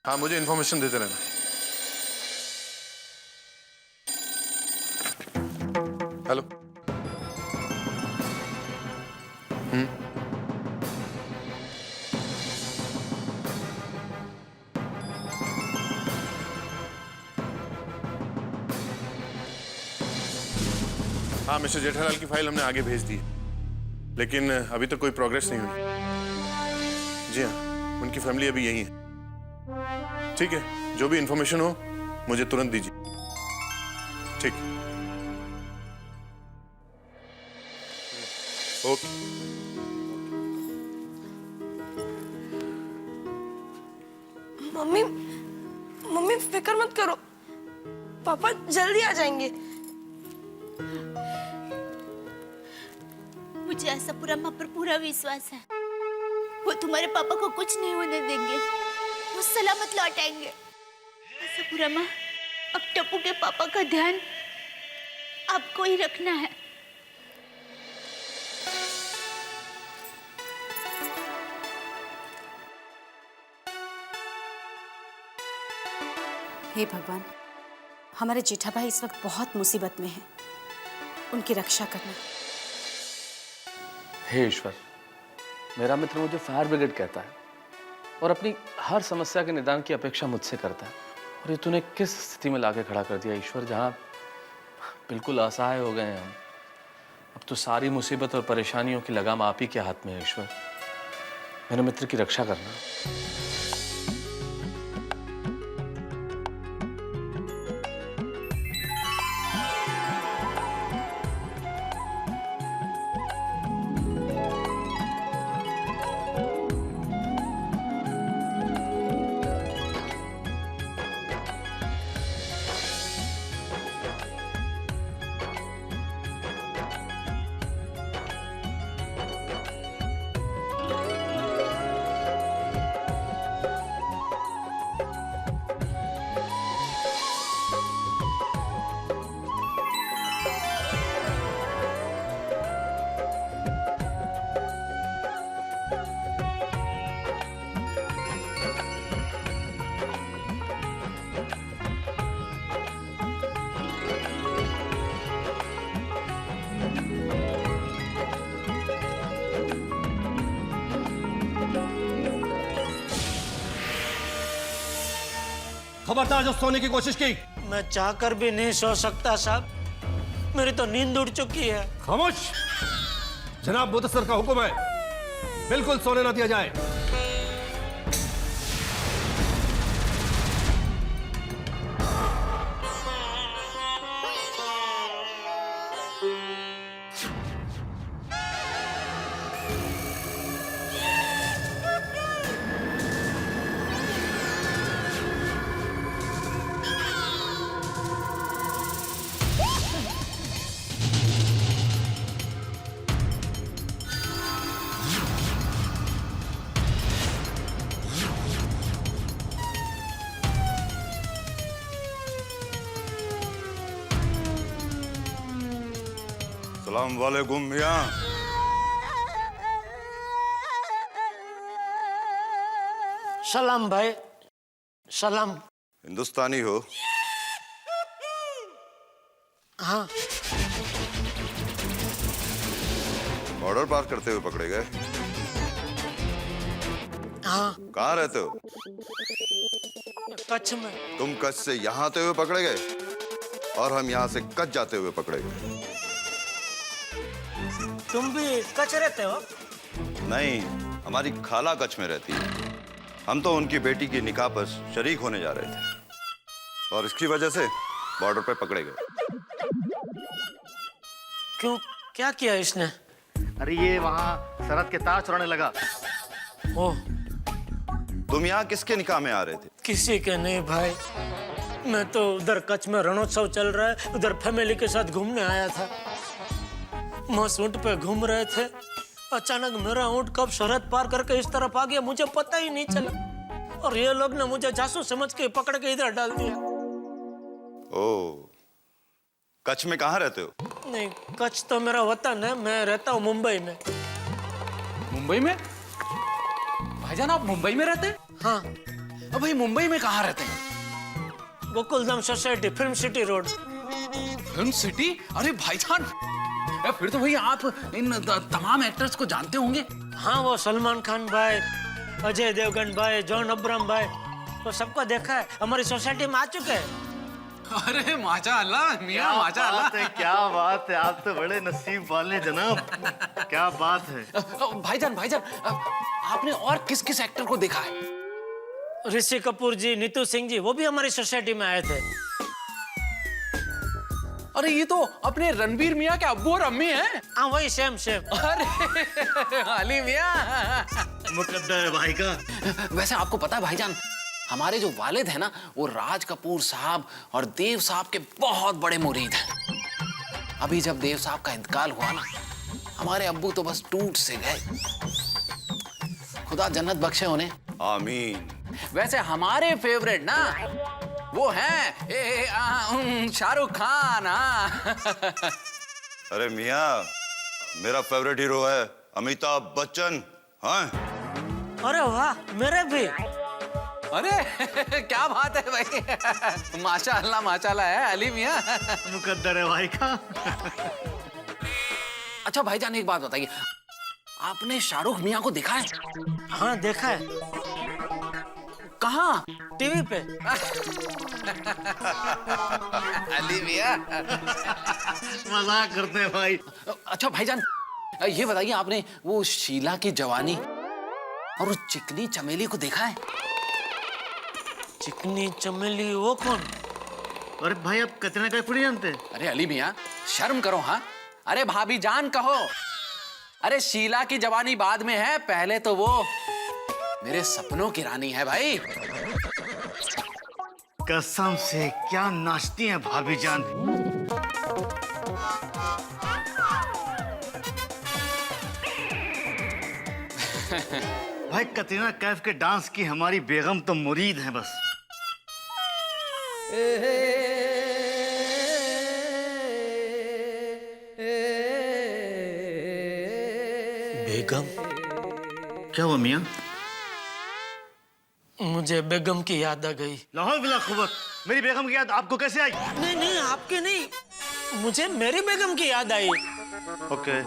[SPEAKER 6] हाँ, मुझे इन्फॉर्मेशन देते रहना। हेलो। हाँ मिस्टर जेठालाल की फाइल हमने आगे भेज दी है, लेकिन अभी तक कोई प्रोग्रेस नहीं हुई। जी हाँ, उनकी फैमिली अभी यही है। ठीक है, जो भी इंफॉर्मेशन हो मुझे तुरंत दीजिए। ठीक, ओके।
[SPEAKER 13] मम्मी मम्मी फिक्र मत करो, पापा जल्दी आ जाएंगे।
[SPEAKER 7] मुझे ऐसा पूरा माँ पर पूरा विश्वास है, वो तुम्हारे पापा को कुछ नहीं होने देंगे, वो सलामत लौट आएंगे। ऐसा पूरा माँ, अब टप्पू के पापा का ध्यान आपको ही रखना है।
[SPEAKER 4] हे भगवान, हमारे जेठा भाई इस वक्त बहुत मुसीबत में हैं, उनकी रक्षा करना।
[SPEAKER 2] हे ईश्वर, मेरा मित्र मुझे फायर ब्रिगेड कहता है और अपनी हर समस्या के निदान की अपेक्षा मुझसे करता है, और ये तूने किस स्थिति में लाके खड़ा कर दिया ईश्वर, जहां बिल्कुल असहाय हो गए हैं हम। अब तो सारी मुसीबत और परेशानियों की लगाम आप ही के हाथ में है ईश्वर, मेरे मित्र की रक्षा करना।
[SPEAKER 10] खबरदार जो सोने की कोशिश की।
[SPEAKER 1] मैं चाहकर भी नहीं सो सकता साहब, मेरी तो नींद उड़ चुकी है।
[SPEAKER 10] खामोश, जनाब मुदस्सर का हुक्म है, बिल्कुल सोने ना दिया जाए।
[SPEAKER 8] सलाम वालेकुम मियां।
[SPEAKER 1] सलाम भाई, सलाम।
[SPEAKER 8] हिंदुस्तानी हो?
[SPEAKER 1] हाँ।
[SPEAKER 8] बॉर्डर पार करते हुए पकड़े गए?
[SPEAKER 1] हाँ।
[SPEAKER 8] कहाँ रहते हो?
[SPEAKER 1] कच्छ में।
[SPEAKER 8] तुम कच्छ से यहाँ आते हुए पकड़े गए और हम यहाँ से कच्छ जाते हुए पकड़े गए।
[SPEAKER 1] तुम भी कच्छ रहते हो?
[SPEAKER 8] नहीं, हमारी खाला कच्छ में रहती है। हम तो उनकी बेटी की निकाह पर शरीक होने जा रहे थे और इसकी वजह से बॉर्डर पे पकड़े गए।
[SPEAKER 1] क्यों, क्या किया इसने?
[SPEAKER 17] अरे ये वहाँ सरहद के तार चुराने लगा।
[SPEAKER 1] ओह,
[SPEAKER 8] तुम यहाँ किसके निकाह में आ रहे थे?
[SPEAKER 1] किसी के नहीं भाई, मैं तो उधर कच्छ में रणोत्सव चल रहा है, उधर फैमिली के साथ घूमने आया था। मस्त ऊंट पे घूम रहे थे, अचानक मेरा ऊंट कब सरहद पार करके इस तरफ आ गया मुझे पता ही नहीं चला, और ये लोग ने मुझे जासूस समझ के पकड़ के इधर डाल दिया।
[SPEAKER 8] ओह, कच्छ में कहाँ रहते हो?
[SPEAKER 1] नहीं, कच्छ तो मेरा वतन है, मैं रहता हूँ मुंबई में।
[SPEAKER 18] मुंबई में? भाईजान आप मुंबई में रहते हैं?
[SPEAKER 1] हाँ।
[SPEAKER 18] अब भाई मुंबई में कहाँ रहते हैं?
[SPEAKER 1] Gokuldham society, film city road.
[SPEAKER 18] Film city? अरे भाईजान, फिर तो भाई आप इन तमाम एक्टर्स को जानते होंगे।
[SPEAKER 1] हाँ, वो सलमान खान भाई, अजय देवगन भाई, जॉन अब्राहम भाई, वो सबको देखा है, हमारी सोसाइटी में आ चुके हैं।
[SPEAKER 18] अरे माशाअल्लाह मियां, माशाअल्लाह।
[SPEAKER 17] क्या बात है, आप तो बड़े नसीब वाले जनाब। क्या बात है।
[SPEAKER 18] भाईजान भाईजान, आपने और किस किस एक्टर को देखा है?
[SPEAKER 1] ऋषि कपूर जी, नीतू सिंह जी, वो भी हमारी सोसाइटी में आए थे।
[SPEAKER 18] अरे ये तो अपने रणबीर मियां के अब्बू और अम्मी हैं।
[SPEAKER 1] हाँ वही सेम सेम।
[SPEAKER 18] अरे अली मियां,
[SPEAKER 17] मुकद्दर है भाई का।
[SPEAKER 18] वैसे आपको पता है भाईजान, हमारे जो वालिद हैं ना, वो राज कपूर साहब और देव साहब के बहुत बड़े मुरीद हैं। अभी जब देव साहब का इंतकाल हुआ ना, हमारे अब्बू तो बस टूट से गए। खुदा जन्नत बख्शे उन्हें।
[SPEAKER 8] आमीन।
[SPEAKER 18] वैसे हमारे फेवरेट ना वो हैं शाहरुख खान।
[SPEAKER 8] अरे मियाँ, मेरा फेवरेट हीरो है अमिताभ बच्चन। हाँ।
[SPEAKER 1] अरे वाह, मेरे भी।
[SPEAKER 18] अरे क्या बात है भाई, माशाअल्लाह माशाअल्लाह है अली मियाँ।
[SPEAKER 17] मुकद्दर है भाई का।
[SPEAKER 18] अच्छा भाईजान एक बात बताइए, आपने शाहरुख मियाँ को देखा है?
[SPEAKER 1] हाँ देखा है।
[SPEAKER 18] कहाँ?
[SPEAKER 1] टीवी पे।
[SPEAKER 18] अली मियाँ
[SPEAKER 17] मजाक करते हैं भाई।
[SPEAKER 18] अच्छा भाईजान ये बताइए, आपने वो शीला की जवानी और उस चिकनी चमेली को देखा है?
[SPEAKER 1] चिकनी चमेली वो कौन?
[SPEAKER 17] अरे भाई आप कतरीना कैफ नहीं जानते?
[SPEAKER 18] अरे अली मियाँ शर्म करो। हाँ अरे भाभी जान कहो। अरे शीला की जवानी बाद में है, पहले तो वो मेरे सपनों की रानी है भाई।
[SPEAKER 17] कसम से क्या नाचती हैं भाभी जान। भाई कतरीना कैफ के डांस की हमारी बेगम तो मुरीद हैं बस।
[SPEAKER 1] बेगम?
[SPEAKER 17] क्या हुआ मियाँ?
[SPEAKER 1] मुझे बेगम की याद आ गई।
[SPEAKER 17] लाहौल बिला खुबत, मेरी बेगम की याद आपको कैसे आई?
[SPEAKER 1] नहीं नहीं आपके नहीं, मुझे मेरी बेगम की याद आई।
[SPEAKER 17] ओके।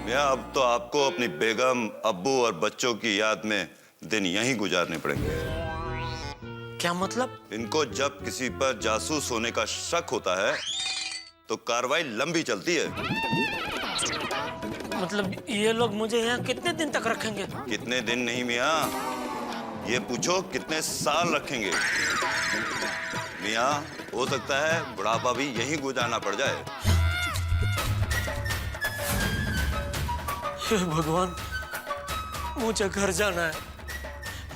[SPEAKER 8] मियाँ अब तो आपको अपनी बेगम, अब्बू और बच्चों की याद में दिन यहीं गुजारने पड़ेंगे।
[SPEAKER 1] क्या मतलब?
[SPEAKER 8] इनको जब किसी पर जासूस होने का शक होता है तो कार्रवाई लंबी चलती है।
[SPEAKER 1] मतलब ये लोग मुझे यहाँ कितने दिन तक रखेंगे?
[SPEAKER 8] कितने दिन नहीं मियाँ, ये पूछो कितने साल रखेंगे। मियाँ हो सकता है बुढ़ापा भी यहीं गुजारना पड़ जाए।
[SPEAKER 1] हे भगवान, मुझे घर जाना है,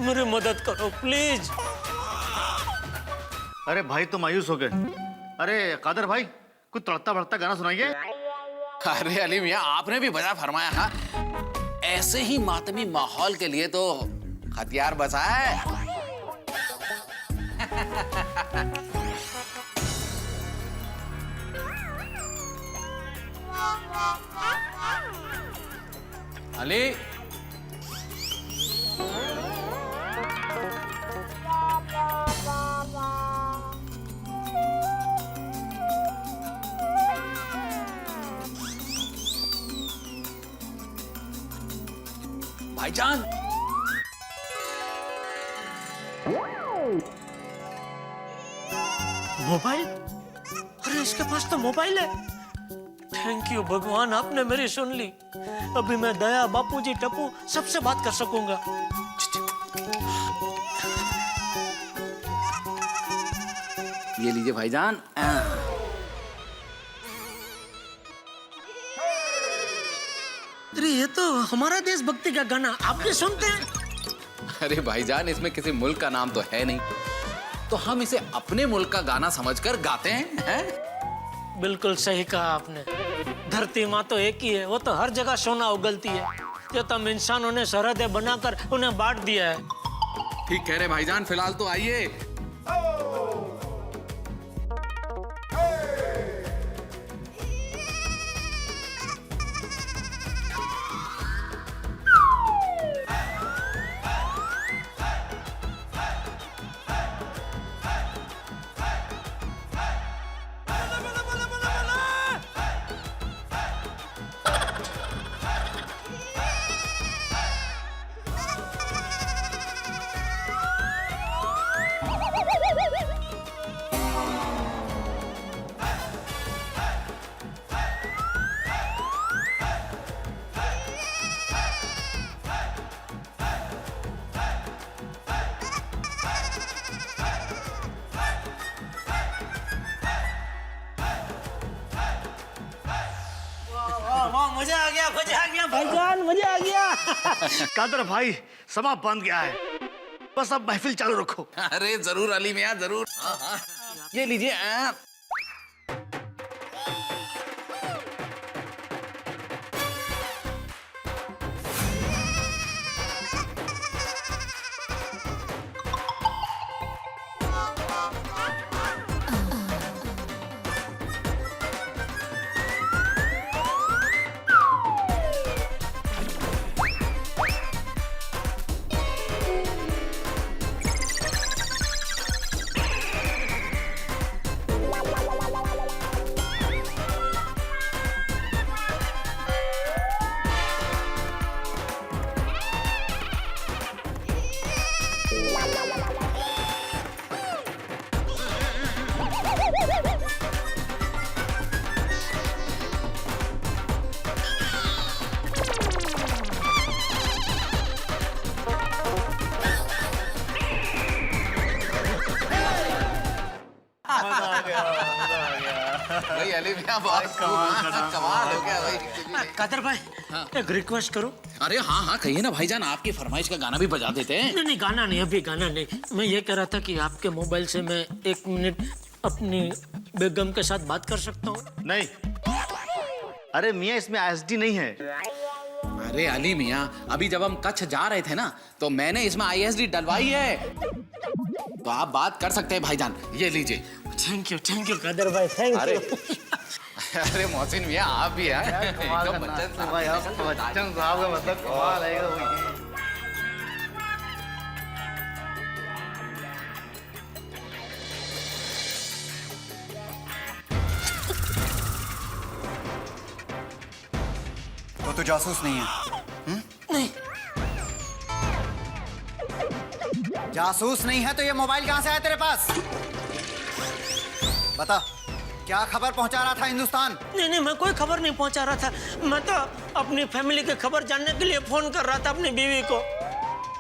[SPEAKER 1] मेरी मदद करो प्लीज।
[SPEAKER 17] अरे भाई तो मायूस हो गए। अरे कादर भाई कुछ तड़कता भड़कता गाना सुनाइए।
[SPEAKER 18] अरे अली मियाँ आपने भी बजा फरमाया। हाँ ऐसे ही मातमी माहौल के लिए तो हथियार बसा है। अली भाईजान,
[SPEAKER 1] मोबाइल? अरे इसके पास तो मोबाइल है। थैंक यू भगवान, आपने मेरी सुन ली। अभी मैं दया, बापूजी, टप्पू सबसे बात कर सकूंगा।
[SPEAKER 18] ये लीजिए भाईजान।
[SPEAKER 1] अरे ये तो हमारा देशभक्ति का गाना, आप भी सुनते हैं?
[SPEAKER 18] अरे भाईजान इसमें किसी मुल्क का नाम तो है नहीं, तो हम इसे अपने मुल्क का गाना समझकर गाते हैं।
[SPEAKER 1] बिल्कुल सही कहा आपने। धरती माँ तो एक ही है, वो तो हर जगह सोना उगलती है। जो तुम इंसानों ने सरहदें बनाकर उन्हें बांट दिया है।
[SPEAKER 18] ठीक कह रहे भाईजान, फिलहाल तो आइए।
[SPEAKER 1] मजा आ गया भाईजान, मजा आ गया।
[SPEAKER 17] कादर भाई समा बंद गया है, बस अब महफिल चालू रखो।
[SPEAKER 18] अरे जरूर अली मियाँ जरूर। ये लीजिए। भाई अली मियाँ बहुत कमाल हो गया भाई।
[SPEAKER 1] कादर भाई, एक रिक्वेस्ट करो।
[SPEAKER 18] अरे हाँ हाँ कहिए ना भाईजान, आपकी फरमाइश का गाना भी बजा देते हैं।
[SPEAKER 1] नहीं, गाना नहीं, अभी गाना नहीं। मैं ये कह रहा था कि आपके मोबाइल से मैं 1 मिनट अपनी बेगम के साथ बात कर सकता हूँ?
[SPEAKER 17] नहीं, अरे मियाँ इसमें ISD नहीं है।
[SPEAKER 18] अरे अली मियाँ, अभी जब हम कच्छ जा रहे थे ना, तो मैंने इसमें ISD डलवाई है, तो आप बात कर सकते हैं भाईजान। ये लीजिए।
[SPEAKER 1] थैंक यू कादर भाई, थैंक यू।
[SPEAKER 18] अरे मोहसिन मियाँ आप भी हैं। एकदम बच्चन
[SPEAKER 17] साहब का मतलब कमाल है।
[SPEAKER 19] तो जासूस नहीं है?
[SPEAKER 1] नहीं।
[SPEAKER 19] जासूस नहीं है तो ये मोबाइल कहां से आया तेरे पास? बता, क्या खबर पहुंचा रहा था हिंदुस्तान?
[SPEAKER 1] नहीं, मैं कोई खबर नहीं पहुंचा रहा था। मैं तो अपनी फैमिली की खबर जानने के लिए फोन कर रहा था अपनी बीवी को।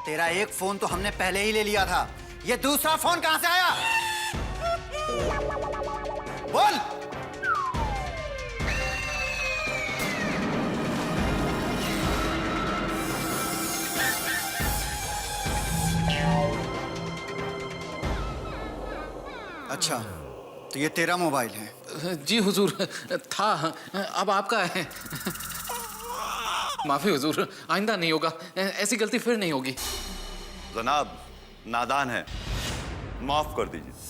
[SPEAKER 19] तेरा एक फोन तो हमने पहले ही ले लिया था, ये दूसरा फोन कहां से आया? बोल। अच्छा, तो ये तेरा मोबाइल है?
[SPEAKER 18] जी हुजूर, था, अब आपका है। माफी हुजूर, आइंदा नहीं होगा, ऐसी गलती फिर नहीं होगी।
[SPEAKER 8] जनाब नादान है, माफ कर दीजिए।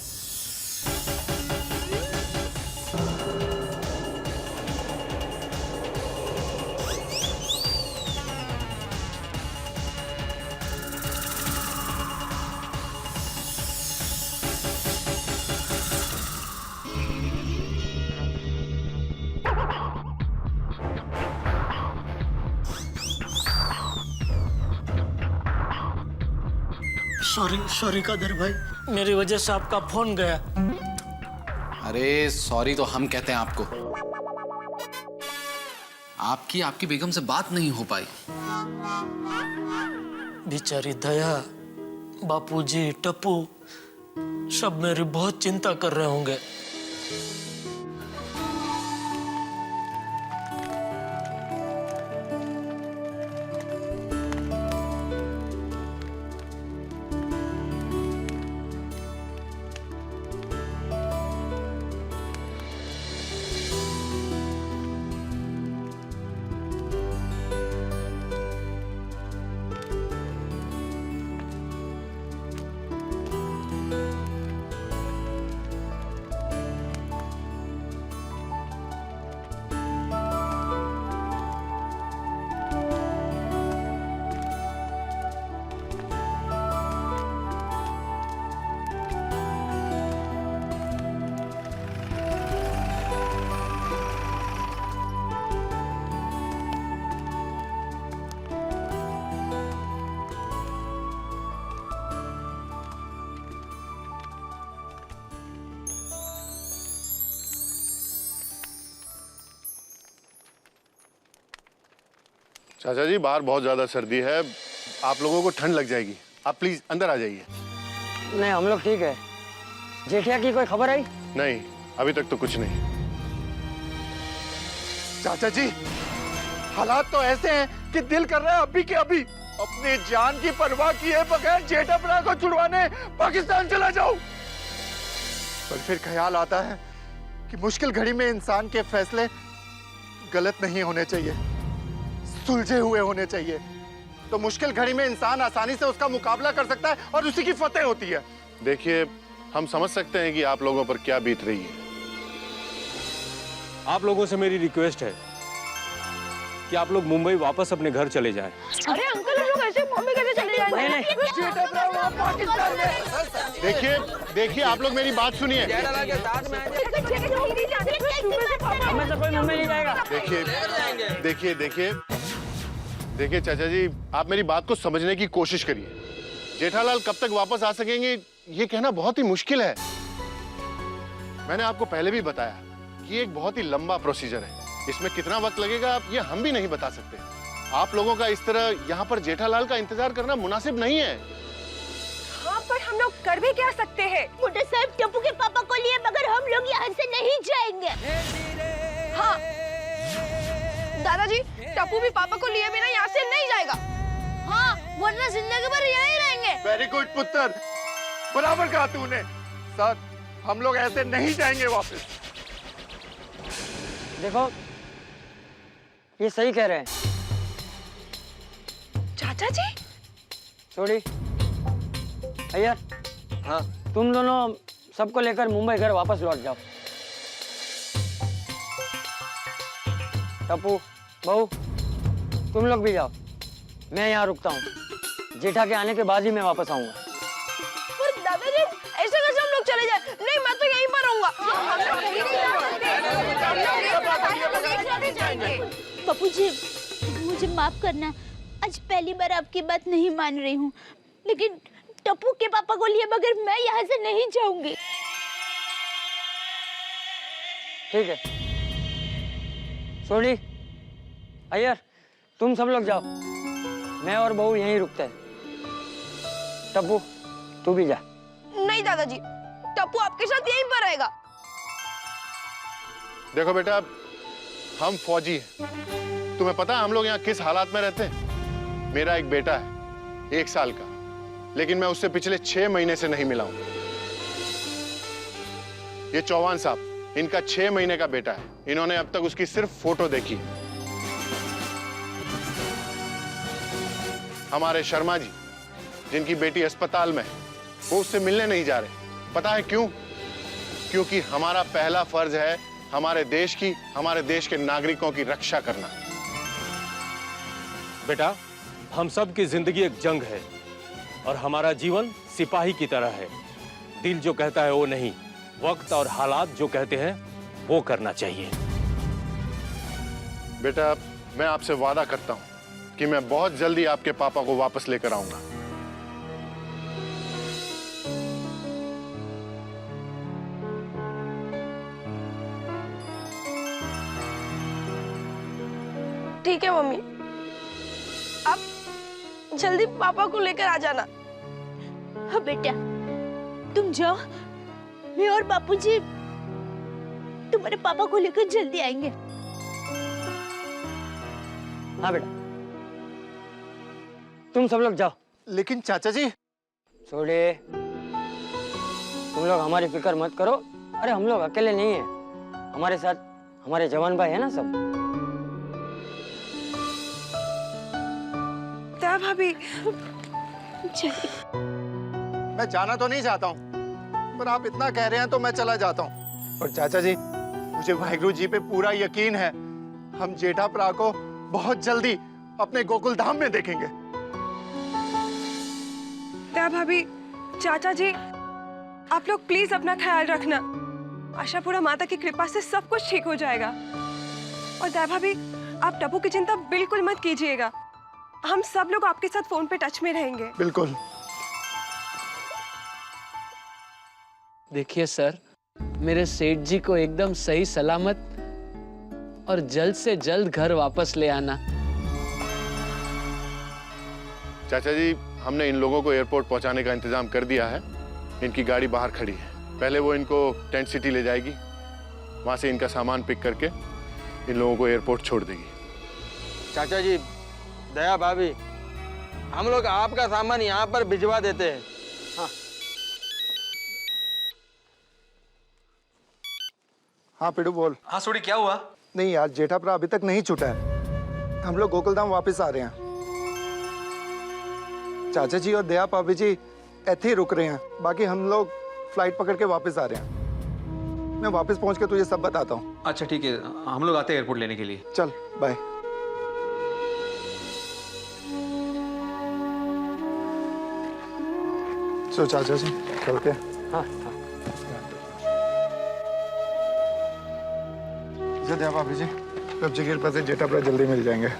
[SPEAKER 1] सॉरी कादर भाई, मेरी वजह से आपका फोन गया।
[SPEAKER 18] अरे सॉरी तो हम कहते हैं आपको। आपकी बेगम से बात नहीं हो पाई।
[SPEAKER 1] बेचारी दया, बापूजी, टप्पू सब मेरी बहुत चिंता कर रहे होंगे।
[SPEAKER 6] चाचा जी, बाहर बहुत ज्यादा सर्दी है, आप लोगों को ठंड लग जाएगी। आप प्लीज अंदर आ जाइए।
[SPEAKER 16] नहीं, हम लोग ठीक है। जेठिया की कोई खबर आई?
[SPEAKER 6] नहीं, अभी तक तो कुछ नहीं। चाचा जी,
[SPEAKER 5] हालात तो ऐसे हैं कि दिल कर रहा है अभी के अभी अपनी जान की परवाह किए बगैर जेठापरा को छुड़वाने पाकिस्तान चला जाऊं। पर फिर ख्याल आता है कि मुश्किल घड़ी में इंसान के फैसले गलत नहीं होने चाहिए, सुलझे हुए होने चाहिए। तो मुश्किल घड़ी में इंसान आसानी से उसका मुकाबला कर सकता है और उसी की फतेह होती है।
[SPEAKER 6] देखिए, हम समझ सकते हैं कि आप लोगों पर क्या बीत रही है।
[SPEAKER 12] आप लोगों से मेरी रिक्वेस्ट है कि आप लोग मुंबई वापस अपने घर चले जाएं।
[SPEAKER 13] अरे अंकल, हम लोग ऐसे मुंबई कैसे चले जाएंगे?
[SPEAKER 6] देखिए देखिए, आप लोग मेरी बात सुनिए। देखिए देखिए देखिए चाचा जी, आप मेरी बात को समझने की कोशिश करिए। जेठालाल कब तक वापस आ सकेंगे ये कहना बहुत ही मुश्किल है। मैंने आपको पहले भी बताया कि ये एक बहुत ही लंबा प्रोसीजर है। इसमें कितना वक्त लगेगा ये हम भी नहीं बता सकते। आप लोगों का इस तरह यहाँ पर जेठालाल का इंतजार करना मुनासिब नहीं है।
[SPEAKER 13] हाँ, पर हम लोग कर भी क्या सकते हैं?
[SPEAKER 7] मोटे साहब टप्पू के पापा को लिए मगर हम लोग यहाँ से नहीं जाएंगे।
[SPEAKER 13] हाँ दादाजी, टप्पू भी पापा को लिए बिना यहाँ से नहीं जाएगा।
[SPEAKER 7] हाँ, वरना जिंदगी भर यहीं रहेंगे।
[SPEAKER 5] वेरी गुड पुत्र, बराबर कहा तूने। सर, हम लोग ऐसे नहीं जाएंगे वापस।
[SPEAKER 16] देखो, ये सही कह रहे हैं
[SPEAKER 13] चाचा जी।
[SPEAKER 16] छोड़ी अय्यर, हाँ, तुम दोनों सबको लेकर मुंबई घर वापस लौट जाओ। टप्पू, बहू, तुम लोग भी जाओ। मैं यहाँ रुकता हूँ। जेठा के आने के बाद ही मैं वापस आऊंगा।
[SPEAKER 13] पर दादाजी, ऐसे कैसे हम लोग चले जाए? नहीं, मैं तो यहीं पर रहूंगा।
[SPEAKER 7] पप्पू जी, मुझे माफ करना। आज पहली बार आपकी बात नहीं मान रही हूँ, लेकिन टप्पू के पापा को लिए बगैर मैं यहाँ से नहीं जाऊंगी।
[SPEAKER 16] ठीक है, सोनी, अय्यर, तुम सब लोग जाओ। मैं और बहू यहीं रुकते हैं। टप्पू, तू भी जा।
[SPEAKER 13] नहीं दादाजी, टप्पू आपके साथ यहीं पर रहेगा।
[SPEAKER 6] देखो बेटा, हम फौजी हैं। तुम्हें पता है हम लोग यहाँ किस हालात में रहते हैं? मेरा एक बेटा है 1 साल का, लेकिन मैं उससे पिछले 6 महीने से नहीं मिला हूं। ये चौहान साहब, इनका 6 महीने का बेटा है। इन्होंने अब तक उसकी सिर्फ फोटो देखी। हमारे शर्मा जी, जिनकी बेटी अस्पताल में है, वो उससे मिलने नहीं जा रहे। पता है क्यों? क्योंकि हमारा पहला फर्ज है हमारे देश की, हमारे देश के नागरिकों की रक्षा करना।
[SPEAKER 12] बेटा, हम सब की जिंदगी एक जंग है और हमारा जीवन सिपाही की तरह है। दिल जो कहता है वो नहीं, वक्त और हालात जो कहते हैं वो करना चाहिए।
[SPEAKER 6] बेटा, मैं आपसे वादा करता हूं कि मैं बहुत जल्दी आपके पापा को वापस लेकर आऊंगा।
[SPEAKER 13] ठीक है मम्मी, आप जल्दी पापा को लेकर आ जाना।
[SPEAKER 7] हाँ बेटा, तुम जाओ। मैं और बापूजी तुम्हारे पापा को लेकर जल्दी आएंगे।
[SPEAKER 16] हाँ बेटा, तुम सब लोग जाओ।
[SPEAKER 5] लेकिन चाचा जी।
[SPEAKER 16] छोड़े, तुम लोग हमारी फिक्र मत करो। अरे हम लोग अकेले नहीं हैं, हमारे साथ हमारे जवान भाई है ना सब।
[SPEAKER 13] भाभी,
[SPEAKER 5] मैं जाना तो नहीं चाहता हूँ, पर आप इतना कह रहे हैं तो मैं चला जाता हूँ। और चाचा जी, मुझे वाहिगुरु जी पे पूरा यकीन है, हम जेठापरा को बहुत जल्दी अपने गोकुल धाम में देखेंगे।
[SPEAKER 13] भाभी, चाचा जी, आप लोग प्लीज अपना ख्याल रखना। आशापुरा माता की कृपा से सब कुछ ठीक हो जाएगा। और दया भाभी, आप टप्पू की चिंता बिल्कुल मत कीजिएगा। हम सब लोग आपके साथ फोन पे टच में रहेंगे।
[SPEAKER 5] बिल्कुल।
[SPEAKER 20] देखिए सर, मेरे सेठ जी को एकदम सही सलामत और जल्द से जल्द घर वापस ले आना।
[SPEAKER 6] चाचा जी, हमने इन लोगों को एयरपोर्ट पहुंचाने का इंतजाम कर दिया है। इनकी गाड़ी बाहर खड़ी है। पहले वो इनको टेंट सिटी ले जाएगी, वहां से इनका सामान पिक करके इन लोगों को एयरपोर्ट छोड़ देगी।
[SPEAKER 16] चाचा जी, दया भाभी, हम लोग आपका सामान यहाँ पर भिजवा देते हैं। हाँ।
[SPEAKER 5] हाँ पिडू बोल।
[SPEAKER 3] हाँ सोडी, क्या हुआ?
[SPEAKER 5] नहीं यार, जेठाप्रा अभी तक नहीं छूटा है। हम लोग गोकुलधाम वापस आ रहे हैं। चाचा जी और दया भाभी जी ऐसे ही रुक रहे हैं, बाकी हम लोग फ्लाइट पकड़ के वापस आ रहे हैं। मैं वापस पहुंच के तुझे सब बताता हूँ।
[SPEAKER 3] अच्छा ठीक है, हम लोग आते हैं एयरपोर्ट लेने के लिए।
[SPEAKER 5] चल बाय। सो चाचा जी चल के।
[SPEAKER 16] हाँ।
[SPEAKER 5] दया भाभी जी, अब जी के पास जेठाप्रा जल्दी मिल जाएंगे।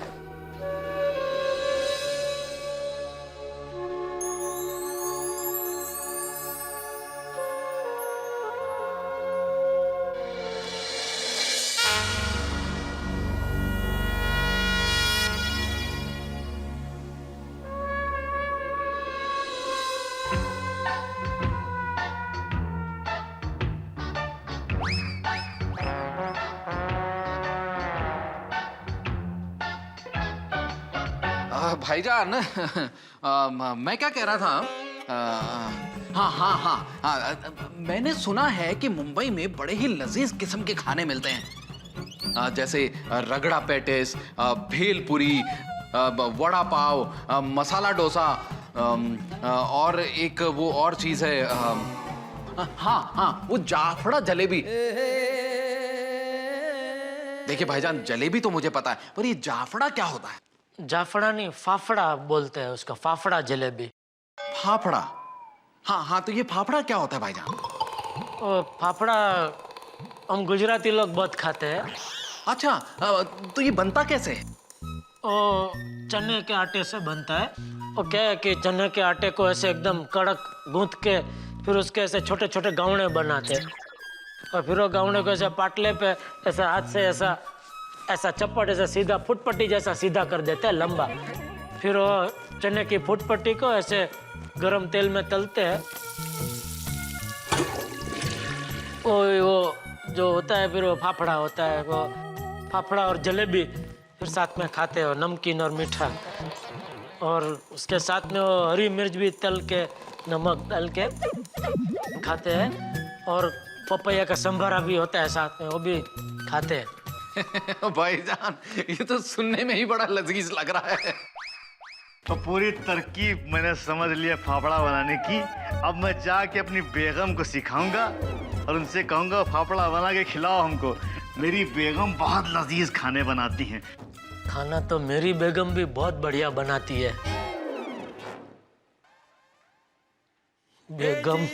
[SPEAKER 18] भाईजान, मैं क्या कह रहा था? हाँ, मैंने सुना है कि मुंबई में बड़े ही लजीज किस्म के खाने मिलते हैं, जैसे रगड़ा पैटिस, भेलपुरी, वड़ा पाव, मसाला डोसा, और एक वो और चीज है, हाँ, वो जाफड़ा जलेबी। देखिए भाईजान, जलेबी तो मुझे पता है, पर ये जाफड़ा क्या होता है?
[SPEAKER 1] जाफड़ा नहीं, फाफड़ा बोलते हैं उसका, फाफड़ा जलेबी।
[SPEAKER 18] फाफड़ा? हाँ, तो ये फाफड़ा क्या होता है भाईजान?
[SPEAKER 1] फाफड़ा हम गुजराती लोग बहुत खाते हैं।
[SPEAKER 18] अच्छा, तो ये बनता कैसे?
[SPEAKER 1] चने के आटे से बनता है। और क्या है कि चने के आटे को ऐसे एकदम कड़क गूंथ के फिर उसके ऐसे छोटे छोटे गावड़े बनाते हैं, और फिर वो गावड़े को ऐसे पाटले पे ऐसा हाथ से ऐसा चप्पट ऐसा सीधा फुटपट्टी जैसा सीधा कर देते हैं, लंबा। फिर वो चने की फुटपट्टी को ऐसे गरम तेल में तलते हैं। वो जो होता है फिर वो फाफड़ा होता है, वो फाफड़ा और जलेबी फिर साथ में खाते हैं, नमकीन और मीठा। और उसके साथ में वो हरी मिर्च भी तल के, नमक डाल के खाते हैं। और पपैया का संभारा भी होता है साथ में, वो भी खाते हैं।
[SPEAKER 18] भाईजान, ये तो सुनने में ही बड़ा लजीज लग रहा है।
[SPEAKER 17] तो पूरी तरकीब मैंने समझ लिया फाफड़ा बनाने की। अब मैं जाके अपनी बेगम को सिखाऊंगा और उनसे कहूंगा फाफड़ा बना के खिलाओ हमको। मेरी बेगम बहुत लजीज खाने बनाती हैं।
[SPEAKER 1] खाना तो मेरी बेगम भी बहुत बढ़िया बनाती है। बेगम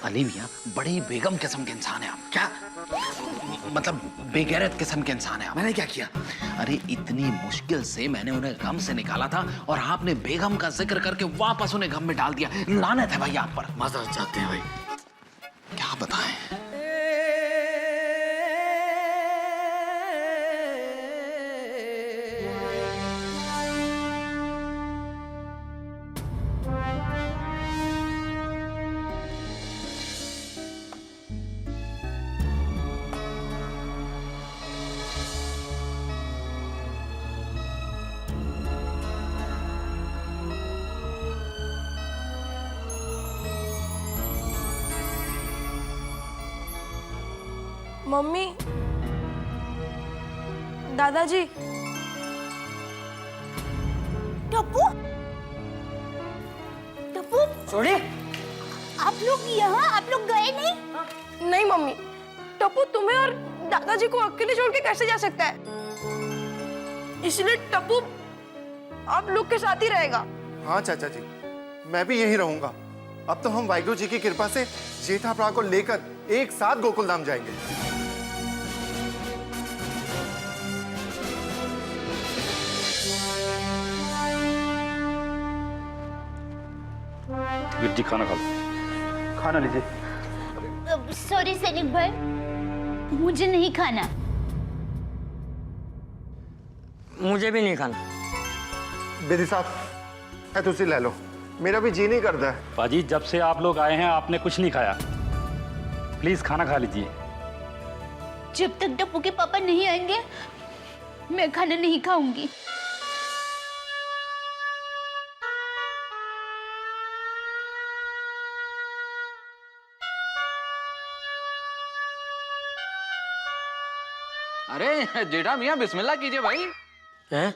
[SPEAKER 18] अली मियाँ बड़ी बेगम किस्म के इंसान है आप। क्या मतलब बेगैरत किस्म के इंसान है आप? मैंने क्या किया? अरे इतनी मुश्किल से मैंने उन्हें गम से निकाला था और आपने बेगम का जिक्र करके वापस उन्हें गम में डाल दिया। लानत है भाई आप पर। माजरत चाहते हैं भाई। क्या बताएं?
[SPEAKER 13] मम्मी, दादाजी,
[SPEAKER 7] टप्पू, टप्पू,
[SPEAKER 13] छोड़िए।
[SPEAKER 7] आप लोग यहाँ, आप लोग गए नहीं?
[SPEAKER 13] नहीं मम्मी, टप्पू तुम्हें और दादाजी को अकेले छोड़ के कैसे जा सकता है? इसलिए टप्पू आप लोग के साथ ही रहेगा।
[SPEAKER 5] हाँ चाचा जी, मैं भी यहीं रहूंगा। अब तो हम वाहिगुरु जी की कृपा से जेठाप्रा को लेकर एक साथ गोकुलधाम जाएंगे।
[SPEAKER 15] वीर जी खाना खा लो। खाना लीजिए।
[SPEAKER 7] सॉरी सैनिक भाई, मुझे नहीं खाना।
[SPEAKER 16] मुझे भी नहीं खाना।
[SPEAKER 5] बेदी साहब,
[SPEAKER 6] है तुसी ले लो, मेरा भी जी नहीं करता है।
[SPEAKER 15] पाजी जब से आप लोग आए हैं आपने कुछ नहीं खाया, प्लीज खाना खा लीजिए।
[SPEAKER 7] जब तक टप्पू के पापा नहीं आएंगे मैं खाना नहीं खाऊंगी।
[SPEAKER 18] अरे जेठा मियाँ बिस्मिल्लाह कीजिए भाई।
[SPEAKER 1] हैं?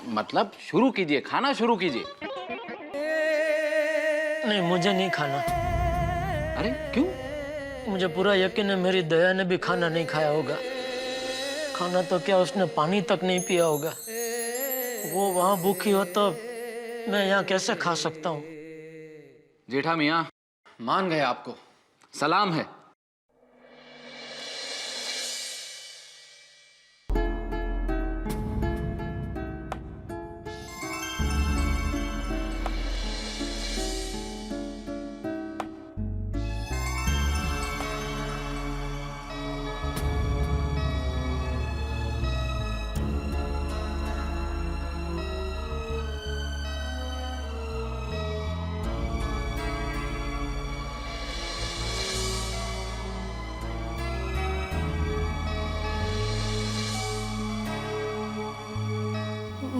[SPEAKER 18] मतलब शुरू कीजिए, खाना शुरू कीजिए।
[SPEAKER 1] नहीं, मुझे नहीं खाना।
[SPEAKER 18] अरे क्यों?
[SPEAKER 1] मुझे पूरा यकीन है मेरी दया ने भी खाना नहीं खाया होगा। खाना तो क्या, उसने पानी तक नहीं पिया होगा। वो वहां भूखी हो तो मैं यहाँ कैसे खा सकता हूँ?
[SPEAKER 18] जेठा मियाँ मान गए आपको, सलाम है।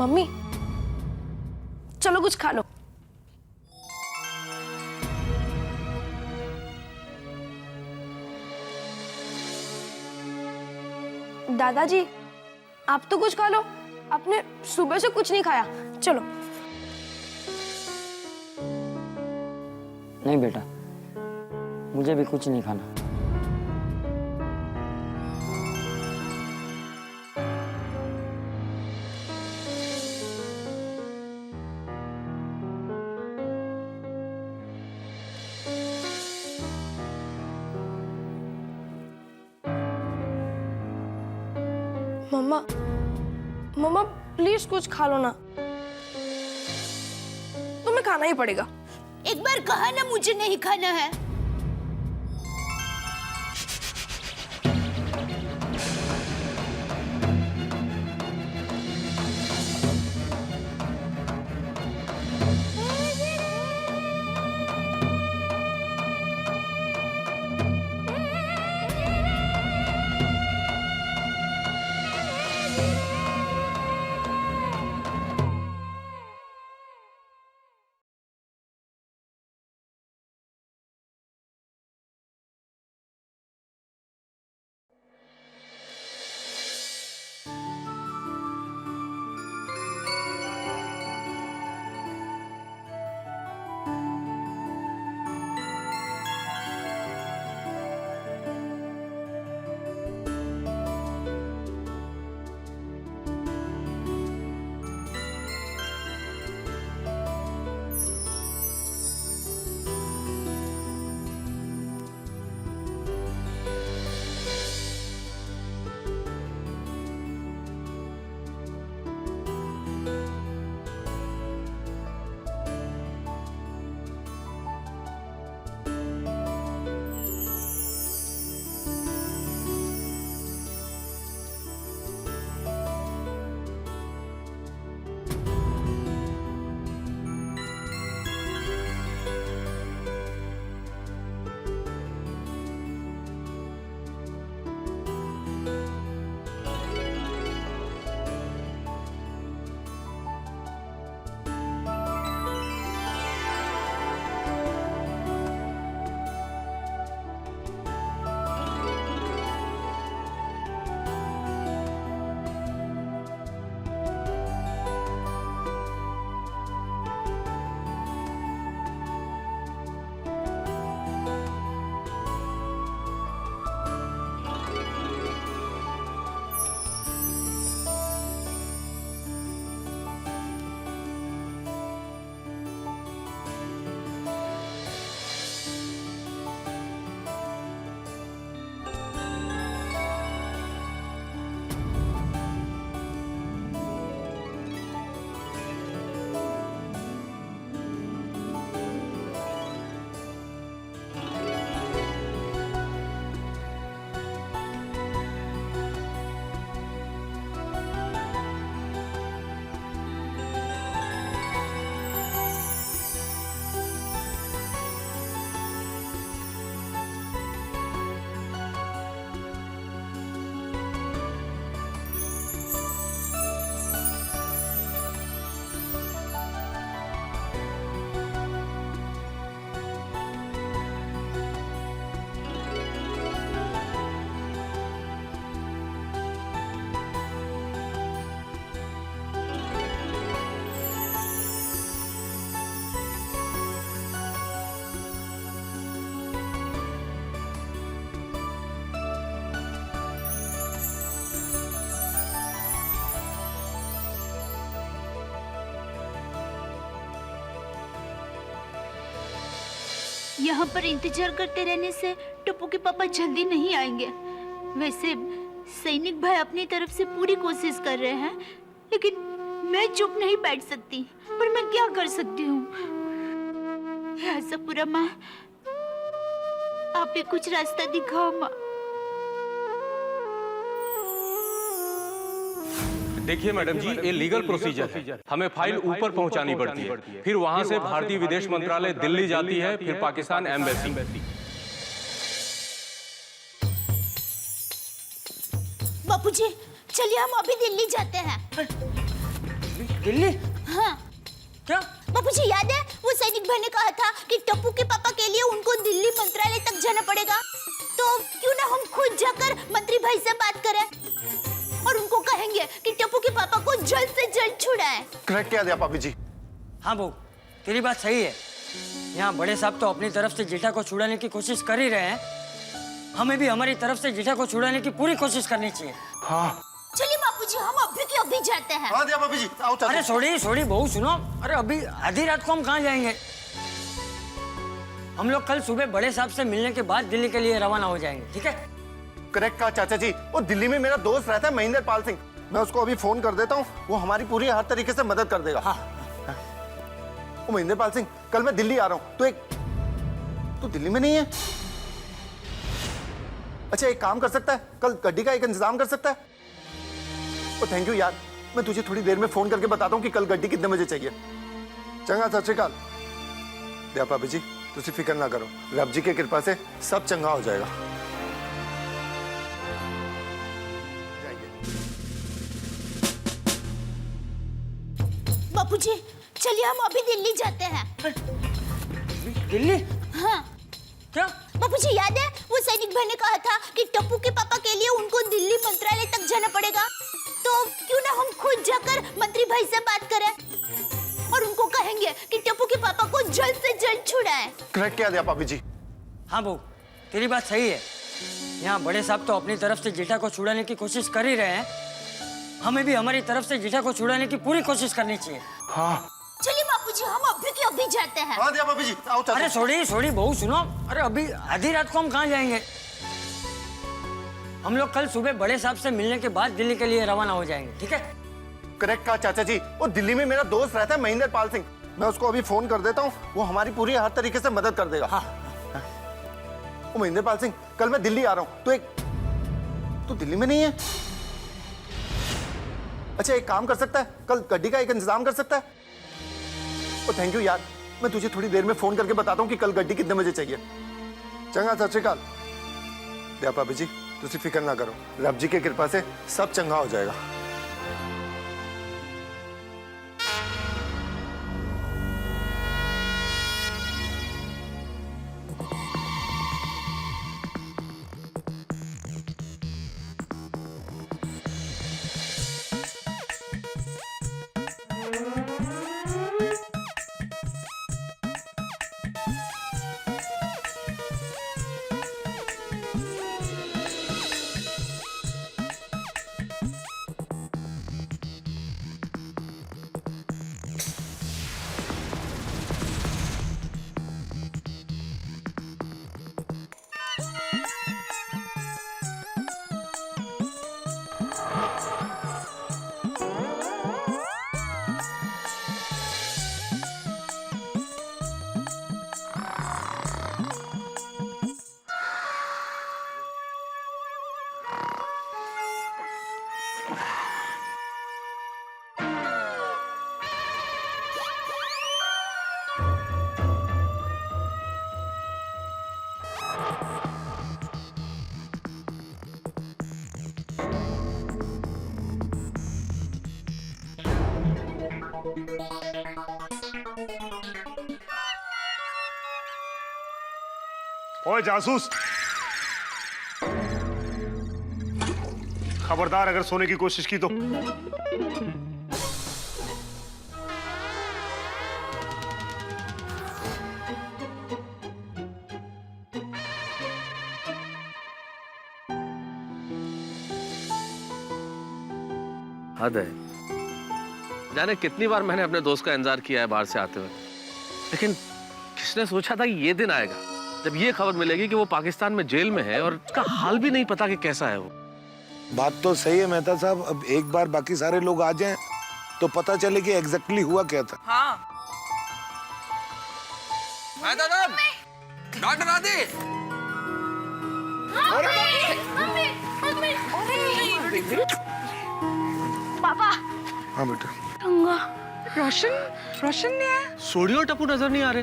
[SPEAKER 4] मम्मी चलो कुछ खा लो। दादाजी आप तो कुछ खा लो, आपने सुबह से कुछ नहीं खाया। चलो।
[SPEAKER 16] नहीं बेटा, मुझे भी कुछ नहीं खाना।
[SPEAKER 4] मम्मा मम्मा प्लीज कुछ खा लो ना, तुम्हें खाना ही पड़ेगा।
[SPEAKER 7] एक बार कहा ना मुझे नहीं खाना है। यहाँ पर इंतजार करते रहने से टप्पू के पापा जल्दी नहीं आएंगे। वैसे सैनिक भाई अपनी तरफ से पूरी कोशिश कर रहे हैं, लेकिन मैं चुप नहीं बैठ सकती। पर मैं क्या कर सकती हूँ? ऐसा पूरा माँ, आप ही कुछ रास्ता दिखाओ माँ।
[SPEAKER 12] देखिए मैडम जी, ये लीगल प्रोसीजर है। हमें फाइल ऊपर पहुंचानी पड़ती है, फिर वहां से भारतीय विदेश मंत्रालय दिल्ली जाती है, फिर पाकिस्तान एम्बेसी।
[SPEAKER 7] बापूजी, चलिए हम अभी दिल्ली जाते हैं।
[SPEAKER 16] दिल्ली?
[SPEAKER 7] हाँ।
[SPEAKER 16] क्या?
[SPEAKER 7] बापूजी याद है वो सैनिक भाई ने कहा था कि टप्पू के पापा के लिए उनको दिल्ली मंत्रालय तक जाना पड़ेगा। तो क्यों ना हम खुद जाकर मंत्री भाई से बात करें और उनको कहेंगे कि टप्पू के पापा को जल्द से जल्द छुड़ाएं।
[SPEAKER 5] करेक्ट कह दिया पापी जी।
[SPEAKER 16] हाँ बहू, तेरी बात सही है। यहाँ बड़े साहब तो अपनी तरफ से जेठा को छुड़ाने की कोशिश कर ही रहे हैं। हमें भी हमारी तरफ से जेठा को छुड़ाने की पूरी कोशिश करनी चाहिए।
[SPEAKER 5] हाँ।
[SPEAKER 7] चलिए बापूजी, हम अभी के अभी जाते हैं।
[SPEAKER 5] हाँ दिया पापी जी, आओ चलते।
[SPEAKER 16] अरे छोड़ी बहू, सुनो। अरे अभी आधी रात को हम कहाँ जाएंगे? हम लोग कल सुबह बड़े साहब से मिलने के बाद दिल्ली के लिए रवाना हो जाएंगे, ठीक है?
[SPEAKER 5] करेक्ट कहा चाचा जी। वो दिल्ली में मेरा दोस्त रहता है महेंद्र पाल सिंह, मैं उसको अभी फोन कर देता हूँ, वो हमारी पूरी हर तरीके से मदद कर देगा। हाँ। वो महेंद्र पाल सिंह, कल मैं दिल्ली आ रहा हूँ, तो दिल्ली में नहीं है? अच्छा एक काम कर सकता है, कल गड्डी का एक इंतजाम कर सकता है? थैंक यू यार, मैं तुझे थोड़ी देर में फोन करके बताता हूँ कि कल गड्डी कितने बजे चाहिए। चंगा, सत श्री अकाल। दया भाभी जी, तुसी फिक्र ना करो, रब जी की कृपा से सब चंगा हो जाएगा।
[SPEAKER 7] बापूजी, चलिए हम अभी दिल्ली जाते हैं।
[SPEAKER 16] दिल्ली?
[SPEAKER 7] हाँ।
[SPEAKER 16] क्या?
[SPEAKER 7] बापूजी याद है वो सैनिक भाई ने कहा था कि टप्पू के पापा के लिए उनको दिल्ली मंत्रालय तक जाना पड़ेगा। तो क्यों ना हम खुद जाकर मंत्री भाई से बात करें और उनको कहेंगे कि टप्पू के पापा को जल्द से जल्द छुड़ाएं।
[SPEAKER 5] करेक्ट कह दिया पापी जी।
[SPEAKER 16] हाँ बहू, तेरी बात सही है। यहाँ बड़े साहब तो अपनी तरफ से जेठा को छुड़ाने की कोशिश कर ही रहे हैं। हमें भी हमारी तरफ से जेठा को छुड़ाने की पूरी कोशिश करनी चाहिए।
[SPEAKER 5] हाँ।
[SPEAKER 7] चलिए बापूजी, हम अभी के अभी जाते हैं।
[SPEAKER 5] हाँ दिया पापी जी, आओ चलते।
[SPEAKER 16] अरे छोड़ी बहू, सुनो। अरे अभी आधी रात को हम कहाँ जाएंगे? हम लोग कल सुबह बड़े साहब से मिलने के बाद दिल्ली के लिए रवाना हो जाएंगे, ठीक है?
[SPEAKER 5] करेक्ट कहा चाचा जी। वो दिल्ली में मेरा दोस्त रहता है महेंद्र पाल सिंह, मैं उसको अभी फोन कर देता हूँ, वो हमारी पूरी हर तरीके से मदद कर देगा। हाँ। वो महेंद्र पाल सिंह, कल मैं दिल्ली आ रहा हूँ, तो दिल्ली में नहीं है? अच्छा एक काम कर सकता है, कल गड्डी का एक इंतजाम कर सकता है? थैंक यू यार, मैं तुझे थोड़ी देर में फोन करके बताता हूँ कि कल गड्डी कितने बजे चाहिए। चंगा, सत श्री अकाल। दया भाभी जी, तुसी फिक्र ना करो, रब जी की कृपा से सब चंगा हो जाएगा।
[SPEAKER 17] ओए जासूस, खबरदार अगर सोने की कोशिश की तो।
[SPEAKER 2] हद है। जाने कितनी बार मैंने अपने दोस्त का इंतजार किया है बाहर से आते हुए, लेकिन किसने सोचा था कि ये दिन आएगा। जब ये खबर मिलेगी कि वो पाकिस्तान में जेल में है और उसका हाल भी नहीं पता कि कैसा है वो।
[SPEAKER 21] बात तो सही है मेहता साहब, अब एक बार बाकी सारे लोग आ जाएं तो पता चले कि एग्जैक्टली हुआ क्या था।
[SPEAKER 14] हाँ
[SPEAKER 18] डॉक्टर आदि,
[SPEAKER 7] पापा।
[SPEAKER 21] हाँ बेटा।
[SPEAKER 13] रोशन नहीं आया?
[SPEAKER 2] सोडी और टप्पू नजर नहीं आ रहे।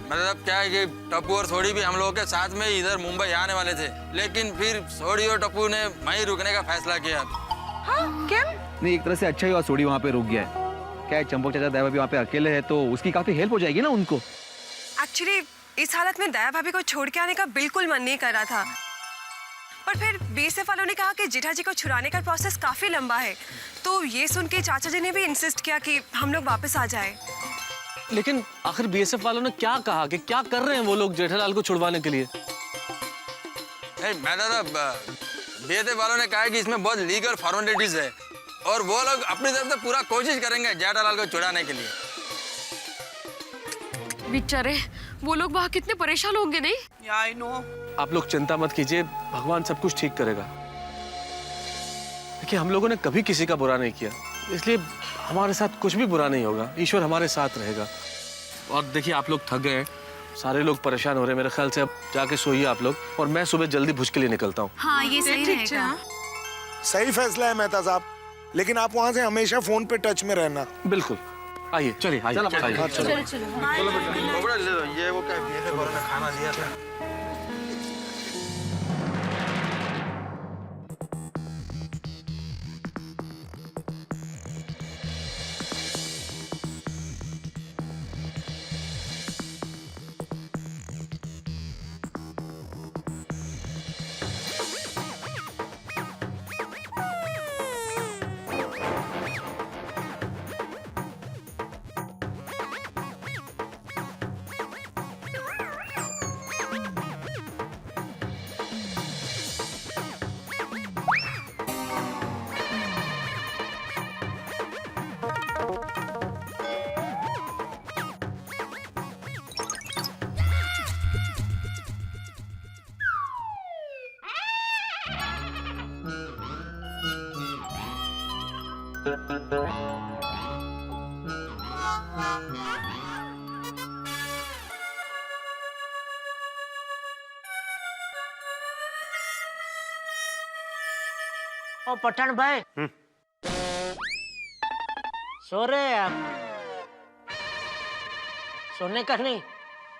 [SPEAKER 18] मतलब क्या है कि टप्पू और सोडी भी हम लोगों के साथ में इधर मुंबई आने वाले थे, लेकिन फिर सोडी और टप्पू ने वहीं रुकने का फैसला किया।
[SPEAKER 13] हाँ, क्या?
[SPEAKER 3] नहीं, एक तरह से अच्छा ही हुआ सोडी वहाँ पे रुक गया है। क्या है, चंपक चाचा दया भाभी वहाँ पे अकेले है तो उसकी काफी हेल्प हो जाएगी ना उनको।
[SPEAKER 13] एक्चुअली इस हालत में दया भाभी को छोड़ के आने का बिल्कुल मन नहीं कर रहा था, पर फिर बीएसएफ वालों ने कहा कि जेठा जी को छुड़ाने का प्रोसेस काफी लंबा है, तो ये सुन के चाचा जी ने भी इंसिस्ट किया कि हम लोग वापस आ जाए।
[SPEAKER 2] लेकिन आखिर बीएसएफ वालों ने क्या कहा कि क्या कर रहे हैं वो लोग जेठालाल को छुड़वाने के लिए?
[SPEAKER 18] मैं दादा बीएसएफ वालों ने कहा है कि इसमें बहुत लीगल फॉर्मेलिटीज है और वो लोग अपनी तरफ से पूरा कोशिश करेंगे जेठालाल को छुड़ाने के लिए।
[SPEAKER 13] बेचारे वो लोग वहाँ कितने परेशान होंगे नहीं?
[SPEAKER 14] I know.
[SPEAKER 2] आप लोग चिंता मत कीजिए, भगवान सब कुछ ठीक करेगा। देखिए हम लोगों ने कभी किसी का बुरा नहीं किया, इसलिए हमारे साथ कुछ भी बुरा नहीं होगा। ईश्वर हमारे साथ रहेगा। और देखिए आप लोग थक गए, सारे लोग परेशान हो रहे हैं, मेरे ख्याल से अब जाके सोइए आप लोग, और मैं सुबह जल्दी भुज के लिए निकलता हूँ।
[SPEAKER 4] हाँ ये सही रहेगा।
[SPEAKER 21] सही फैसला है मेहता साहब, लेकिन आप वहाँ से हमेशा फोन पे टच में रहना।
[SPEAKER 2] बिल्कुल, आइए चलिए आइए।
[SPEAKER 21] चलो
[SPEAKER 2] आइए।
[SPEAKER 21] चलो
[SPEAKER 3] ये वो क्या बीएसएफ वालों ने खाना दिया था।
[SPEAKER 1] ओ पठान भाई, सो रहे हैं आप? सोने का नहीं,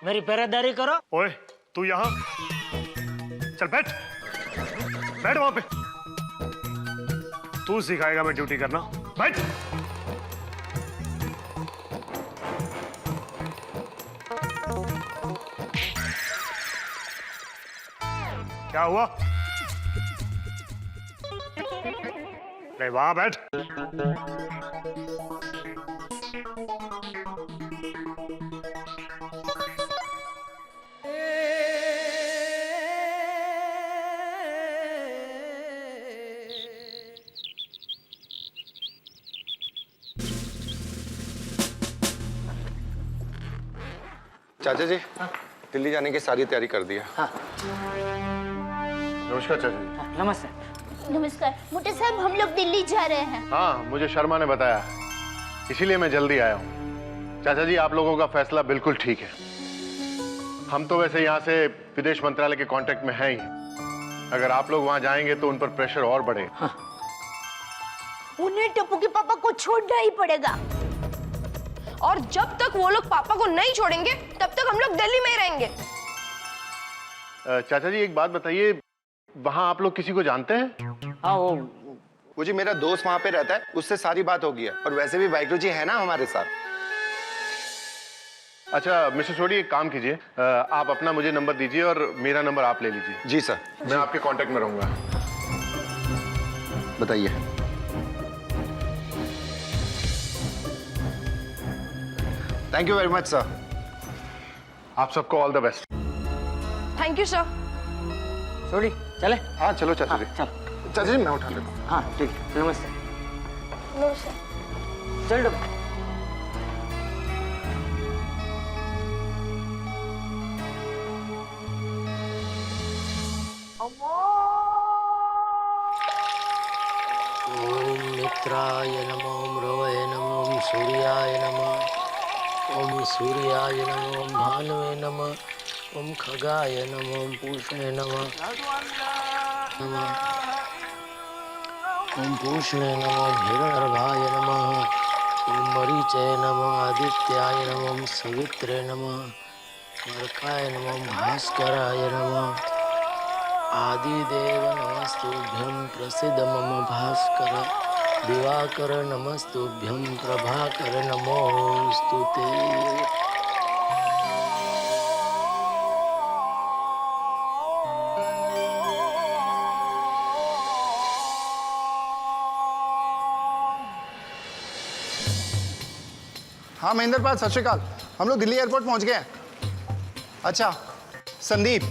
[SPEAKER 1] मेरी पहरेदारी करो।
[SPEAKER 5] ओए तू यहाँ चल, बैठ बैठ वहां पे। तू सिखाएगा मैं ड्यूटी करना, बैठ। क्या हुआ? नहीं, वहां बैठ।
[SPEAKER 6] चाचा जी, दिल्ली जाने की सारी तैयारी कर दी है।
[SPEAKER 1] हाँ।
[SPEAKER 6] नमस्कार चाचा जी।
[SPEAKER 1] नमस्ते।
[SPEAKER 7] नमस्कार मोटे साहब, हम लोग दिल्ली जा रहे हैं।
[SPEAKER 6] हाँ, मुझे शर्मा ने बताया, इसीलिए मैं जल्दी आया हूँ। चाचा जी, आप लोगों का फैसला बिल्कुल ठीक है। हम तो वैसे यहाँ से विदेश मंत्रालय के कांटेक्ट में हैं ही। अगर आप लोग वहाँ जाएंगे तो उन पर प्रेशर और बढ़ेगा।
[SPEAKER 1] हाँ।
[SPEAKER 7] उन्हें टप्पू के पापा को छोड़ना ही पड़ेगा,
[SPEAKER 13] और जब तक वो लोग पापा को नहीं छोड़ेंगे तब तक हम लोग दिल्ली में ही रहेंगे।
[SPEAKER 6] चाचा जी, एक बात बताइए, वहाँ आप लोग किसी को जानते हैं?
[SPEAKER 1] हाँ, वो
[SPEAKER 22] जी मेरा दोस्त वहाँ पे रहता है, उससे सारी बात हो गई है, और वैसे भी वाहिगुरु जी है ना हमारे साथ।
[SPEAKER 6] अच्छा मिस्टर सोडी, एक काम कीजिए, आप अपना मुझे नंबर दीजिए और मेरा नंबर आप ले लीजिए।
[SPEAKER 22] जी सर।
[SPEAKER 6] मैं आपके कांटेक्ट में रहूंगा।
[SPEAKER 22] बताइए। Thank you very much sir.
[SPEAKER 6] आप सबको all the best.
[SPEAKER 13] Thank you sir.
[SPEAKER 1] सोडी चले?
[SPEAKER 22] हाँ चलो चाचा जी।
[SPEAKER 1] चल
[SPEAKER 22] चाचा जी, मैं उठा लेता हूँ।
[SPEAKER 1] हाँ ठीक है। नमस्ते।
[SPEAKER 7] नमस्ते।
[SPEAKER 1] चल
[SPEAKER 20] मित्राय नमः ओम रवये नमः ओम सूर्याय नमः ओम सूर्याय नमः ओम भानुवे नमः ओम खगाय नमः ओम पूषणे नमः ओम पूषणे नमः हिरण्यगर्भाय नमः ओम मरीचय नमः आदित्याय नमः ओम सवित्रे नमः अर्काय नमः ओम भास्कराय नमः आदिदेव नमस्तुभ्यं प्रसिद्ध मम भास्कर दिवाकर नमस्तुभ्यं प्रभाकर नमोस्तुते।
[SPEAKER 22] हाँ महेंद्र पाल, सत श्रीकाल। हम लोग दिल्ली एयरपोर्ट पहुंच गए हैं। अच्छा संदीप,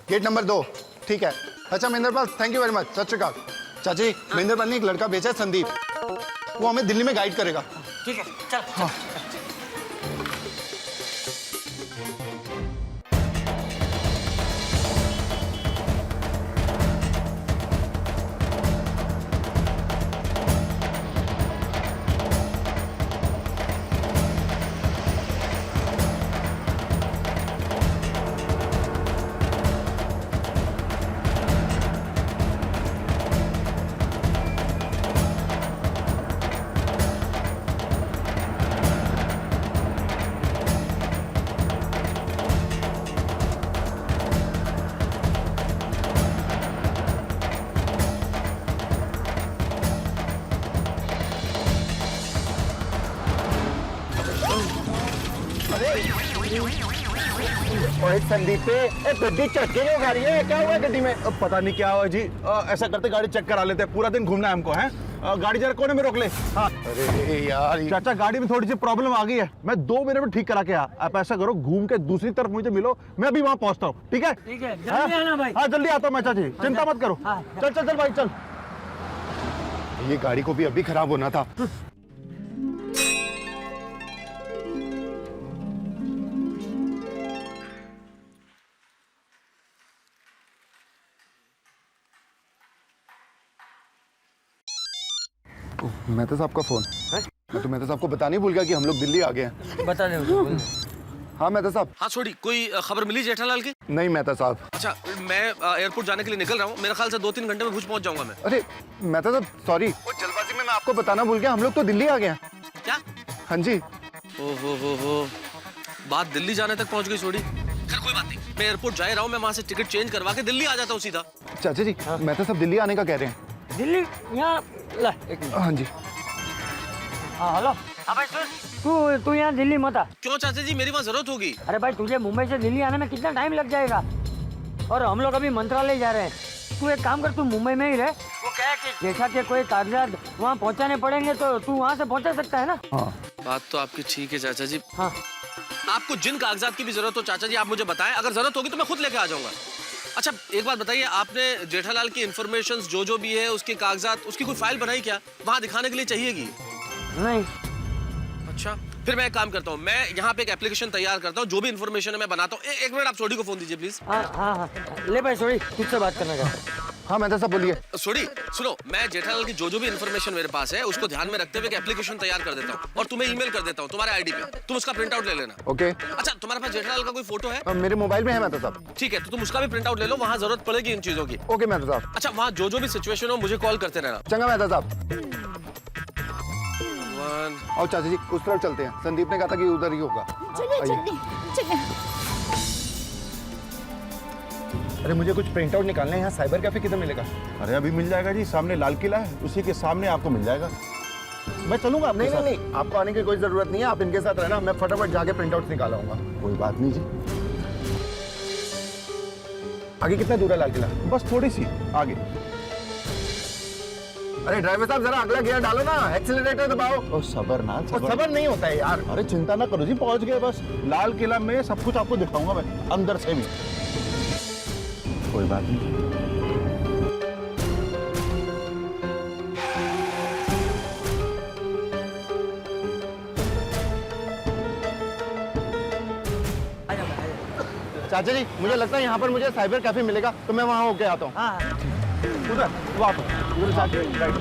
[SPEAKER 22] गेट नंबर 2। ठीक है। अच्छा Mahendra Pal, thank you very much. सत श्रीकाल। चाची, महेंद्र पाल ने एक लड़का भेजा है संदीप, वो हमें दिल्ली में गाइड करेगा।
[SPEAKER 16] ठीक है, चल।
[SPEAKER 22] हाँ।
[SPEAKER 21] संदीप पे गड्डी चक्के क्यों खा रही है? क्या हुआ गड्डी में? पता नहीं क्या हुआ जी। ऐसा करते गाड़ी चेक करा लेते हैं, पूरा दिन घूमना है हमको। है गाड़ी जरा कोने में रोक ले। हाँ। अरे यार चाचा, गाड़ी में थोड़ी सी प्रॉब्लम आ गई है, मैं 2 मिनट में ठीक करा के आप ऐसा करो, घूम के दूसरी तरफ मुझे मिलो, मैं अभी वहाँ पहुँचता हूँ। ठीक है?
[SPEAKER 16] ठीक है, जल्दी आना भाई।
[SPEAKER 21] हाँ जल्दी आता हूँ मैं चाची, चिंता मत करो। चल चल चल भाई चल।
[SPEAKER 22] ये गाड़ी को भी अभी खराब होना था। मेहता साहब का फोन है? मैं तो मेहता साहब को बताने ही भूल गया कि हम लोग दिल्ली आ गए हैं।
[SPEAKER 16] बता दे।
[SPEAKER 22] हाँ मेहता साहब।
[SPEAKER 2] हाँ छोड़ी, कोई खबर मिली जेठालाल की?
[SPEAKER 22] नहीं मेहता साहब।
[SPEAKER 2] अच्छा, मैं एयरपोर्ट जाने के लिए निकल रहा हूँ, मेरे ख्याल से 2-3 घंटे में भुज पहुँच जाऊंगा मैं।
[SPEAKER 22] अरे मेहता साहब सॉरी, वो जल्दबाजी में मैं आपको बताना भूल गया, हम लोग तो दिल्ली आ गए हैं।
[SPEAKER 2] क्या?
[SPEAKER 22] हाँ जी।
[SPEAKER 2] हो बात दिल्ली जाने तक पहुँच गई छोड़ी। खैर कोई बात नहीं, मैं एयरपोर्ट जा रहा हूँ, मैं वहाँ से टिकट चेंज करवा के दिल्ली आ जाता हूँ सीधा।
[SPEAKER 22] चाचा जी, मेहता साहब दिल्ली आने का कह रहे हैं।
[SPEAKER 16] दिल्ली? यहाँ ला एक मिनट।
[SPEAKER 22] हाँ जी।
[SPEAKER 16] हाँ हेलो। हाँ भाई सुन, तू यहाँ दिल्ली मत आ।
[SPEAKER 2] क्यों चाचा जी, मेरी वहाँ जरूरत होगी।
[SPEAKER 16] अरे भाई तुझे मुंबई से दिल्ली आने में कितना टाइम लग जाएगा, और हम लोग अभी मंत्रालय जा रहे हैं। तू एक काम कर, तू मुंबई में ही रह। वो क्या है कि जैसा के कोई कागजात वहाँ पहुँचाने पड़ेंगे तो तू वहाँ से पहुँचा सकता है ना।
[SPEAKER 22] हाँ।
[SPEAKER 2] बात तो आपकी ठीक है चाचा जी।
[SPEAKER 16] हाँ।
[SPEAKER 2] आपको जिन कागजात की भी जरूरत हो चाचा जी, आप मुझे बताएं, अगर जरूरत होगी तो मैं खुद लेके आ जाऊंगा। अच्छा एक बात बताइए, आपने जेठालाल की इन्फॉर्मेशन जो भी है उसके कागजात, उसकी कोई फाइल बनाई क्या? वहाँ दिखाने के लिए चाहिएगी?
[SPEAKER 16] नहीं।
[SPEAKER 2] अच्छा फिर मैं एक काम करता हूँ, मैं यहाँ पे एक एप्लीकेशन तैयार करता हूँ, जो भी इन्फॉर्मेशन है मैं बनाता हूँ। एक मिनट आप सोडी को फोन दीजिए प्लीज।
[SPEAKER 16] हाँ ले भाई सोडी, तुझसे बात करना चाहता।
[SPEAKER 22] हाँ मैं तो सब बोलिए।
[SPEAKER 2] सोडी सुनो, मैं जेठालाल की जो भी इन्फॉर्मेशन मेरे पास है उसको ध्यान में रखते हुए एक एप्लीकेशन तैयार कर देता हूँ और तुम्हें ईमेल कर देता हूँ तुम्हारे आईडी पे, तुम उसका प्रिंट आउट ले लेना।
[SPEAKER 22] ओके।
[SPEAKER 2] अच्छा तुम्हारे पास जेठालाल का कोई फोटो है?
[SPEAKER 22] मेरे मोबाइल में है मैं तो साहब।
[SPEAKER 2] ठीक है, तो तुम उसका भी प्रिंट आउट ले लो, वहाँ जरूरत पड़ेगी इन चीजों की।
[SPEAKER 22] ओके मैं तो साहब।
[SPEAKER 2] अच्छा वहाँ जो भी सिचुएशन हो मुझे कॉल करते रहना।
[SPEAKER 22] चंगा मैं तो साहब। और चाचा जी उस तरफ चलते हैं, संदीप ने कहा था कि उधर ही होगा।
[SPEAKER 7] चलिए।
[SPEAKER 22] अरे मुझे कुछ प्रिंट आउट निकालना है, यहाँ साइबर कैफे किधर मिलेगा?
[SPEAKER 21] अरे अभी मिल जाएगा जी, सामने लाल किला है, उसी के सामने आपको मिल जाएगा। मैं चलूंगा।
[SPEAKER 22] नहीं, आपको आने की कोई जरूरत नहीं है, आप इनके साथ रहना, मैं फटाफट जाके प्रिंट आउट निकाल आऊंगा।
[SPEAKER 21] कोई बात नहीं जी।
[SPEAKER 22] आगे कितना दूर है लाल किला?
[SPEAKER 21] बस थोड़ी सी आगे।
[SPEAKER 22] अरे ड्राइवर साहब जरा अगला गियर डालो ना, एक्सीलरेटर दबाओ।
[SPEAKER 21] और सबर ना,
[SPEAKER 22] सबर नहीं होता है यार।
[SPEAKER 21] अरे चिंता ना करो जी, पहुंच गए बस। लाल किला में सब कुछ आपको दिखाऊंगा मैं, अंदर से भी। कोई बात नहीं।
[SPEAKER 22] चाचा जी मुझे लगता है यहाँ पर मुझे साइबर कैफे मिलेगा, तो मैं वहाँ होके आता हूँ।
[SPEAKER 16] हाँ
[SPEAKER 21] उधर वापस उधर जाके राइट।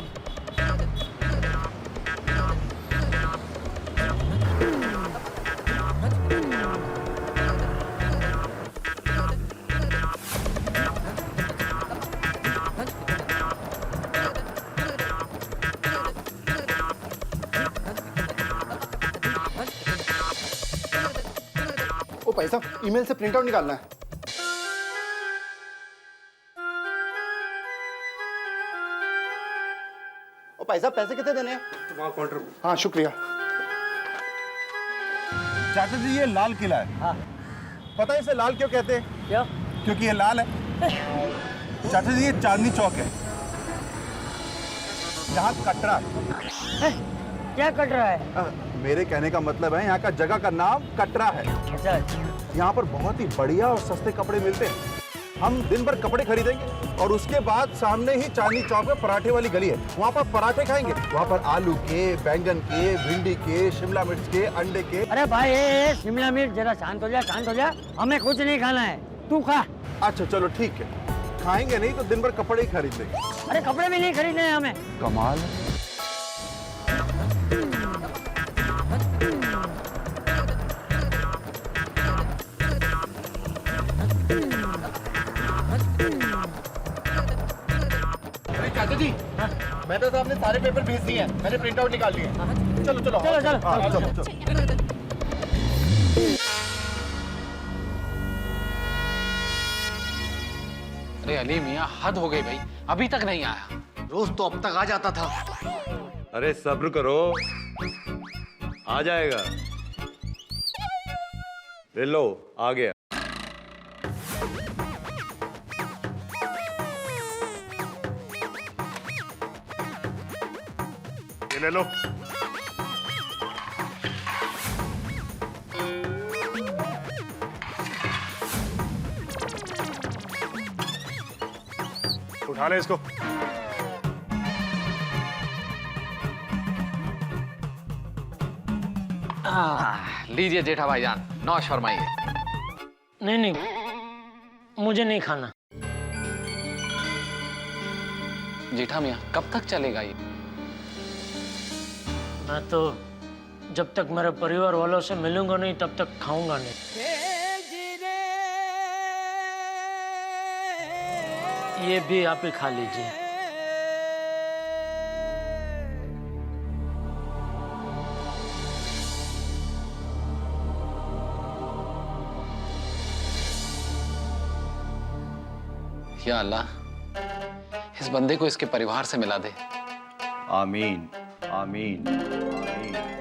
[SPEAKER 22] ओ भाई साहब, ईमेल से प्रिंट आउट निकालना है। ओ भाई साहब, पैसे कितने देने हैं?
[SPEAKER 21] वहाँ काउंटर।
[SPEAKER 22] हाँ शुक्रिया।
[SPEAKER 21] चाचा जी ये लाल किला है। हाँ। पता है इसे लाल क्यों कहते हैं?
[SPEAKER 16] क्यों?
[SPEAKER 21] क्योंकि ये लाल है। चाचा जी ये चांदनी चौक है, यहाँ कटरा है।
[SPEAKER 16] क्या कट रहा है?
[SPEAKER 21] मेरे कहने का मतलब है यहाँ का जगह का नाम कटरा है।
[SPEAKER 16] अच्छा।
[SPEAKER 21] यहाँ पर बहुत ही बढ़िया और सस्ते कपड़े मिलते हैं। हम दिन भर कपड़े खरीदेंगे और उसके बाद सामने ही चांदनी चौक में पराठे वाली गली है, वहाँ पर पराठे खाएंगे। वहाँ पर आलू के, बैंगन के, भिंडी के, शिमला मिर्च के, अंडे के।
[SPEAKER 16] अरे भाई शिमला मिर्च जरा शांत हो जा, शांत हो जा। हमें कुछ नहीं खाना है, तू खा।
[SPEAKER 21] अच्छा चलो ठीक है, खाएंगे नहीं तो दिन भर कपड़े ही खरीद लेंगे।
[SPEAKER 16] अरे कपड़े भी नहीं खरीदने हैं हमें।
[SPEAKER 21] कमाल है।
[SPEAKER 22] चाचा जी, मेहता साहब ने सारे पेपर भेज दिए हैं, मैंने प्रिंट आउट निकाल लिए। चलो चलो
[SPEAKER 16] चलो चलो
[SPEAKER 21] हाँ, चलो।
[SPEAKER 18] अरे अली मियाँ हद हो गई भाई, अभी तक नहीं आया।
[SPEAKER 19] रोज तो अब तक आ जाता था।
[SPEAKER 3] अरे सब्र करो, आ जाएगा। ले लो, आ गया।
[SPEAKER 6] ये ले लो। उठा ले इसको।
[SPEAKER 18] लीजिए जेठा भाईजान, नौश फरमाइए।
[SPEAKER 16] नहीं नहीं, मुझे नहीं खाना।
[SPEAKER 18] जेठा मियाँ कब तक चलेगा ये?
[SPEAKER 16] मैं तो जब तक मेरे परिवार वालों से मिलूंगा नहीं तब तक खाऊंगा नहीं। ये भी आप ही खा लीजिए।
[SPEAKER 18] या अल्लाह, इस बंदे को इसके परिवार से मिला दे।
[SPEAKER 3] आमीन आमीन आमीन।